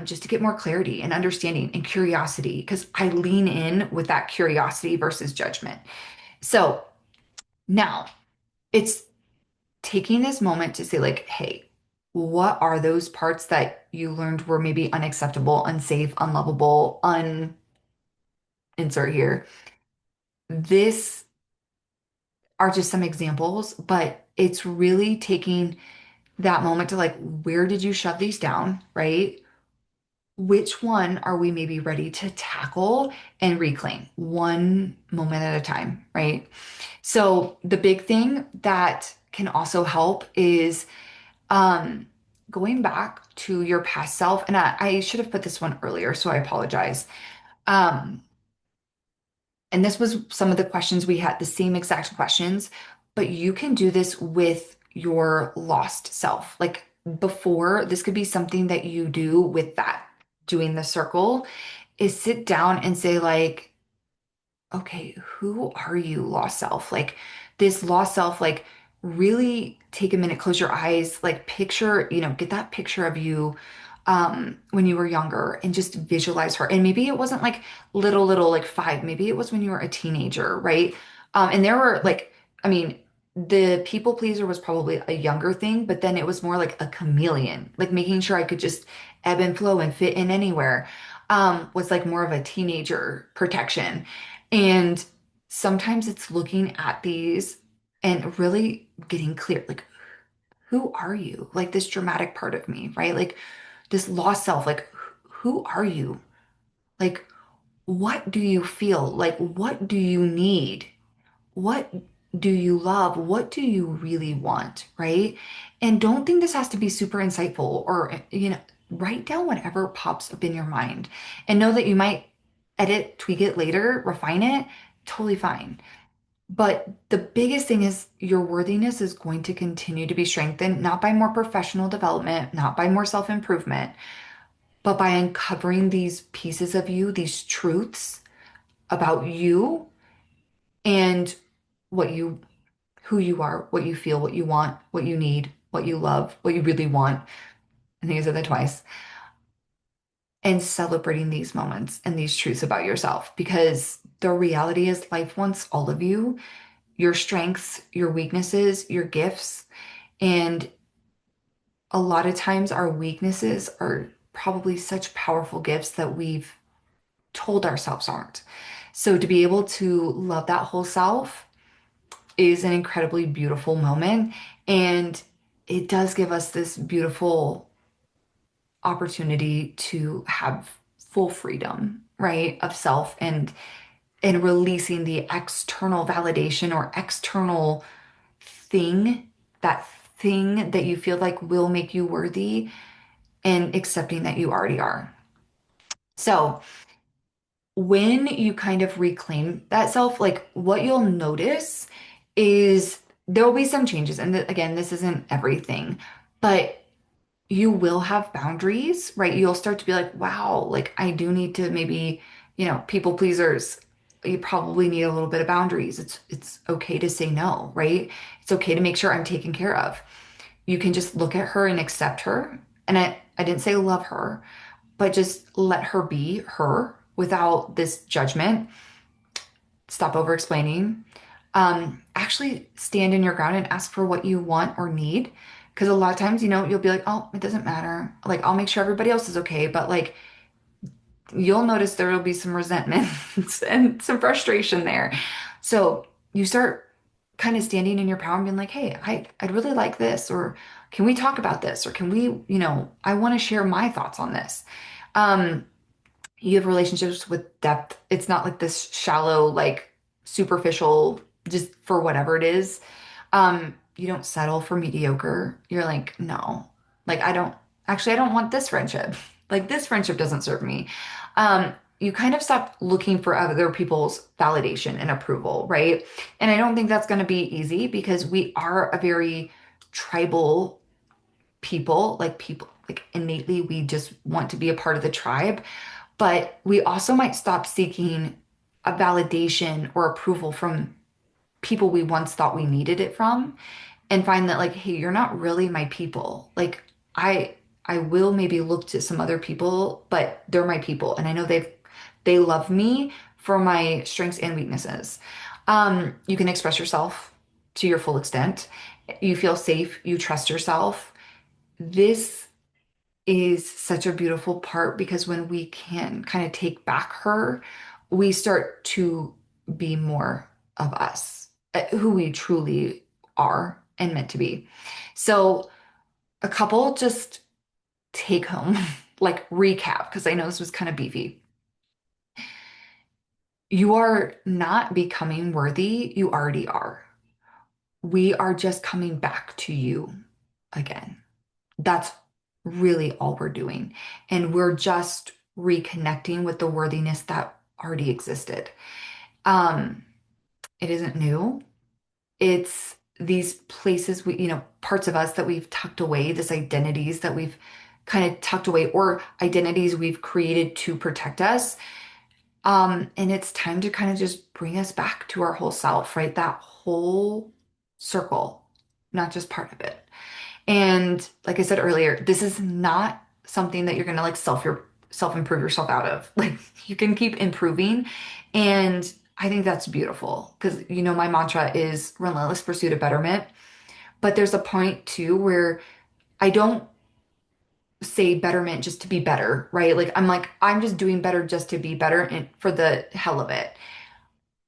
Just to get more clarity and understanding and curiosity, because I lean in with that curiosity versus judgment. So now it's taking this moment to say, like, hey, what are those parts that you learned were maybe unacceptable, unsafe, unlovable, insert here? This are just some examples, but it's really taking that moment to like, where did you shove these down, right? Which one are we maybe ready to tackle and reclaim one moment at a time, right? So the big thing that can also help is Um, going back to your past self, and I should have put this one earlier, so I apologize. Um, and this was some of the questions we had, the same exact questions, but you can do this with your lost self. Like before, this could be something that you do with that, doing the circle, is sit down and say, like, okay, who are you, lost self? Like this lost self, like really take a minute, close your eyes, like picture, get that picture of you when you were younger and just visualize her. And maybe it wasn't like little, like five, maybe it was when you were a teenager, right? And there were like, I mean, the people pleaser was probably a younger thing, but then it was more like a chameleon, like making sure I could just ebb and flow and fit in anywhere, was like more of a teenager protection. And sometimes it's looking at these and really getting clear, like, who are you? Like this dramatic part of me, right? Like this lost self, like, who are you? Like, what do you feel? Like, what do you need? What do you love? What do you really want? Right? And don't think this has to be super insightful or, write down whatever pops up in your mind and know that you might edit, tweak it later, refine it, totally fine. But the biggest thing is your worthiness is going to continue to be strengthened, not by more professional development, not by more self-improvement, but by uncovering these pieces of you, these truths about you and what you who you are, what you feel, what you want, what you need, what you love, what you really want. I think I said that twice. And celebrating these moments and these truths about yourself because the reality is life wants all of you, your strengths, your weaknesses, your gifts. And a lot of times our weaknesses are probably such powerful gifts that we've told ourselves aren't. So to be able to love that whole self is an incredibly beautiful moment. And it does give us this beautiful opportunity to have full freedom, right, of self and releasing the external validation or external thing, that thing that you feel like will make you worthy and accepting that you already are. So, when you kind of reclaim that self, like what you'll notice is there will be some changes. And again, this isn't everything, but you will have boundaries, right? You'll start to be like, wow, like I do need to maybe, people pleasers. You probably need a little bit of boundaries. It's okay to say no, right? It's okay to make sure I'm taken care of. You can just look at her and accept her. And I didn't say love her, but just let her be her without this judgment. Stop over explaining. Actually stand in your ground and ask for what you want or need. Because a lot of times, you'll be like, oh, it doesn't matter. Like, I'll make sure everybody else is okay. But like, you'll notice there will be some resentment and some frustration there. So you start kind of standing in your power and being like, hey, I'd really like this, or can we talk about this? Or can we, I want to share my thoughts on this. Um, you have relationships with depth. It's not like this shallow, like superficial, just for whatever it is. You don't settle for mediocre. You're like, no, like I don't want this friendship. Like this friendship doesn't serve me. You kind of stop looking for other people's validation and approval, right? And I don't think that's going to be easy because we are a very tribal people like innately we just want to be a part of the tribe, but we also might stop seeking a validation or approval from people we once thought we needed it from and find that like, hey, you're not really my people. Like I I will maybe look to some other people, but they're my people and I know they love me for my strengths and weaknesses. You can express yourself to your full extent. You feel safe, you trust yourself. This is such a beautiful part because when we can kind of take back her, we start to be more of us, who we truly are and meant to be. So, a couple just take home, like recap, because I know this was kind of beefy. You are not becoming worthy, you already are. We are just coming back to you again. That's really all we're doing. And we're just reconnecting with the worthiness that already existed. Um, it isn't new. It's these places parts of us that we've tucked away, this identities that we've kind of tucked away, or identities we've created to protect us. And it's time to kind of just bring us back to our whole self, right? That whole circle, not just part of it. And like I said earlier, this is not something that you're gonna like self improve yourself out of. Like you can keep improving. And I think that's beautiful because my mantra is relentless pursuit of betterment. But there's a point too where I don't say betterment just to be better, right? Like I'm just doing better just to be better and for the hell of it.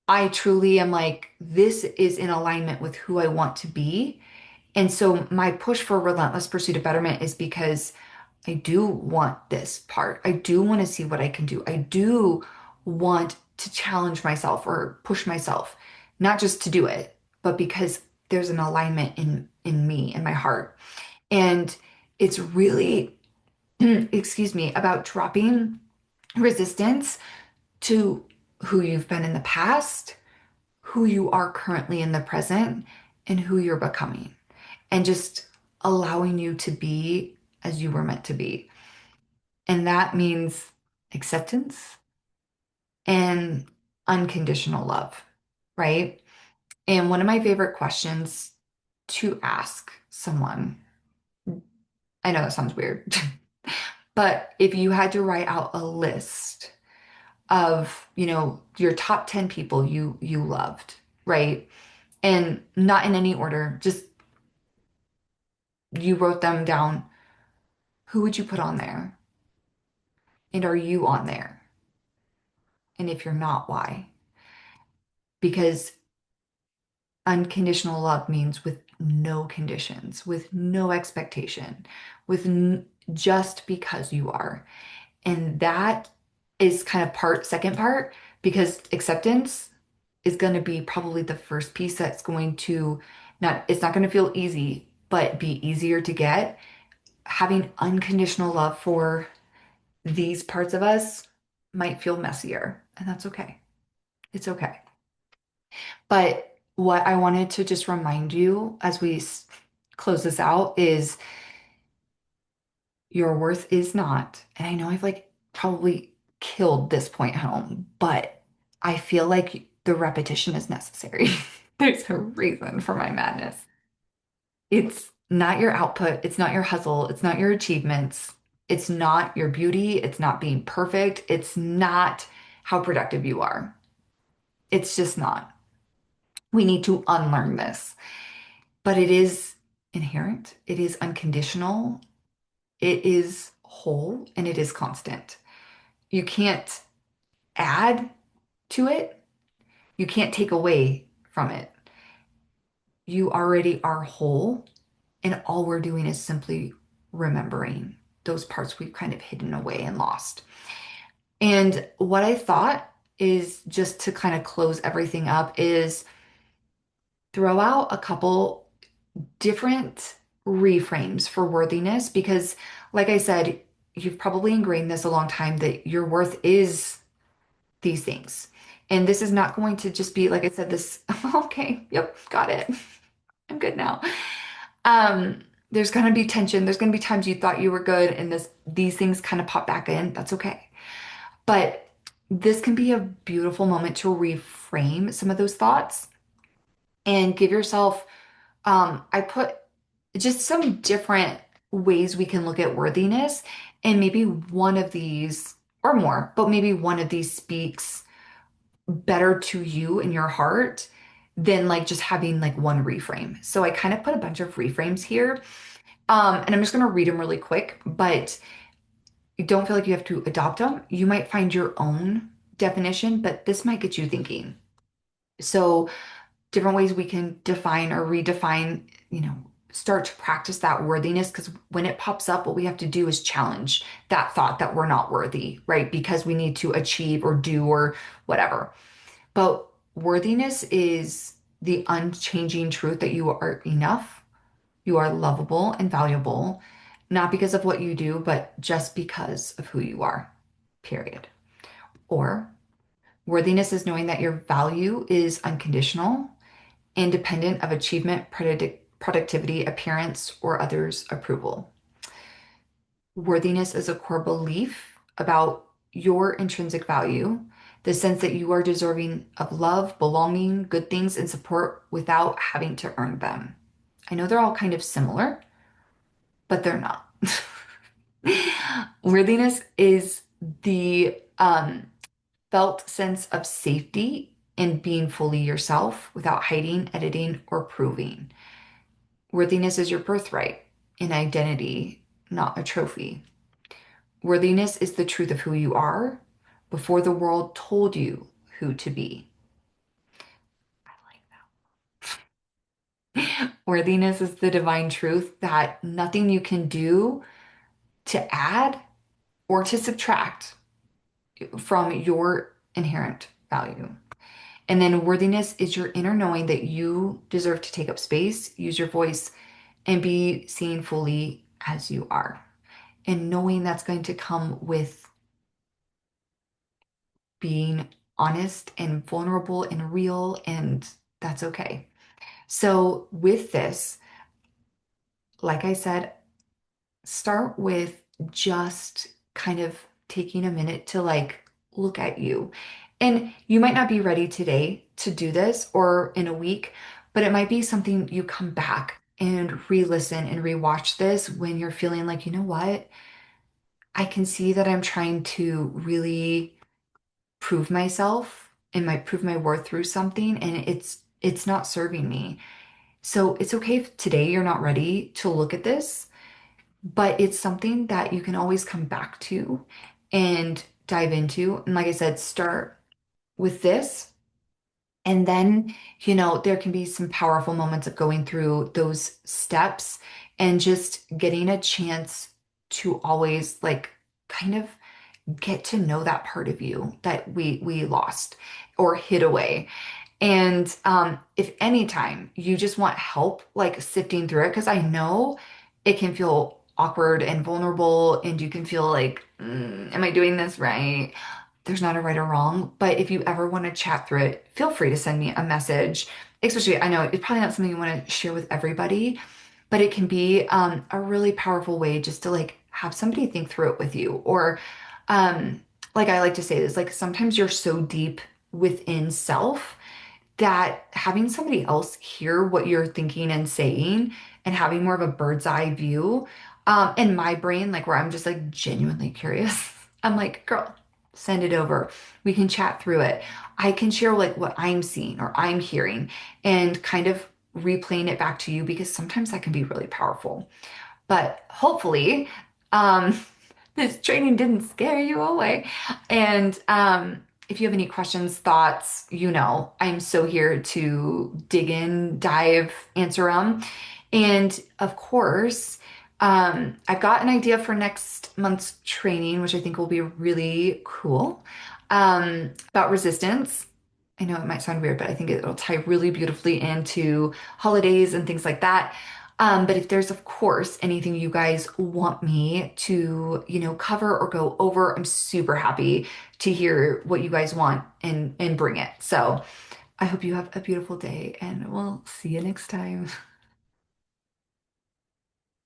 I truly am like, this is in alignment with who I want to be. And so my push for relentless pursuit of betterment is because I do want this part. I do want to see what I can do. I do want to challenge myself or push myself, not just to do it, but because there's an alignment in me, in my heart. And it's really, excuse me, about dropping resistance to who you've been in the past, who you are currently in the present, and who you're becoming and just allowing you to be as you were meant to be. And that means acceptance and unconditional love, right? And one of my favorite questions to ask someone, I know that sounds weird, but if you had to write out a list of, your top 10 people you loved, right? And not in any order, just you wrote them down, who would you put on there? And are you on there? And if you're not, why? Because unconditional love means with no conditions, with no expectation, with just because you are. And that is kind of second part, because acceptance is going to be probably the first piece that's going to it's not going to feel easy, but be easier to get. Having unconditional love for these parts of us might feel messier, and that's okay. It's okay. But what I wanted to just remind you as we close this out is your worth is not, and I know I've like probably killed this point home, but I feel like the repetition is necessary. There's a reason for my madness. It's not your output, it's not your hustle, it's not your achievements, it's not your beauty, it's not being perfect, it's not how productive you are. It's just not. We need to unlearn this. But it is inherent, it is unconditional, it is whole, and it is constant. You can't add to it, you can't take away from it. You already are whole, and all we're doing is simply remembering those parts we've kind of hidden away and lost. And what I thought is, just to kind of close everything up, is throw out a couple different reframes for worthiness, because like I said, you've probably ingrained this a long time that your worth is these things. And this is not going to just be, like I said, this, okay, yep, got it. I'm good now. There's going to be tension. There's going to be times you thought you were good and these things kind of pop back in. That's okay. But this can be a beautiful moment to reframe some of those thoughts and give yourself, I put just some different ways we can look at worthiness. And maybe one of these, or more, but maybe one of these speaks better to you in your heart than like just having like one reframe. So I kind of put a bunch of reframes here. And I'm just going to read them really quick, but you don't feel like you have to adopt them. You might find your own definition, but this might get you thinking. So different ways we can define or redefine, start to practice that worthiness, because when it pops up, what we have to do is challenge that thought that we're not worthy, right? Because we need to achieve or do or whatever. But worthiness is the unchanging truth that you are enough, you are lovable and valuable, not because of what you do, but just because of who you are, period. Or worthiness is knowing that your value is unconditional, independent of achievement, productivity, appearance, or others' approval. Worthiness is a core belief about your intrinsic value, the sense that you are deserving of love, belonging, good things, and support without having to earn them. I know they're all kind of similar, but they're not. Worthiness is the felt sense of safety in being fully yourself without hiding, editing, or proving. Worthiness is your birthright, an identity, not a trophy. Worthiness is the truth of who you are before the world told you who to be. I like that. Worthiness is the divine truth that nothing you can do to add or to subtract from your inherent value. And then worthiness is your inner knowing that you deserve to take up space, use your voice, and be seen fully as you are. And knowing that's going to come with being honest and vulnerable and real, and that's okay. So, with this, like I said, start with just kind of taking a minute to like look at you. And you might not be ready today to do this or in a week, but it might be something you come back and re-listen and rewatch this when you're feeling like, you know what? I can see that I'm trying to really prove myself and prove my worth through something, and it's not serving me. So it's okay if today you're not ready to look at this, but it's something that you can always come back to and dive into. And like I said, start with this. And then, there can be some powerful moments of going through those steps and just getting a chance to always like kind of get to know that part of you that we lost or hid away. And if anytime you just want help, like sifting through it, because I know it can feel awkward and vulnerable, and you can feel like, am I doing this right? There's not a right or wrong, but if you ever want to chat through it, feel free to send me a message. Especially, I know it's probably not something you want to share with everybody, but it can be a really powerful way just to like have somebody think through it with you. Or, um, like I like to say this, like sometimes you're so deep within self that having somebody else hear what you're thinking and saying and having more of a bird's eye view, in my brain, like where I'm just like genuinely curious, I'm like, girl, send it over. We can chat through it. I can share like what I'm seeing or I'm hearing and kind of replaying it back to you because sometimes that can be really powerful. But hopefully, um, this training didn't scare you away. And if you have any questions, thoughts, I'm so here to dig in, dive, answer them. And of course, I've got an idea for next month's training, which I think will be really cool, about resistance. I know it might sound weird, but I think it'll tie really beautifully into holidays and things like that. But if there's, of course, anything you guys want me to, cover or go over, I'm super happy to hear what you guys want and bring it. So I hope you have a beautiful day and we'll see you next time.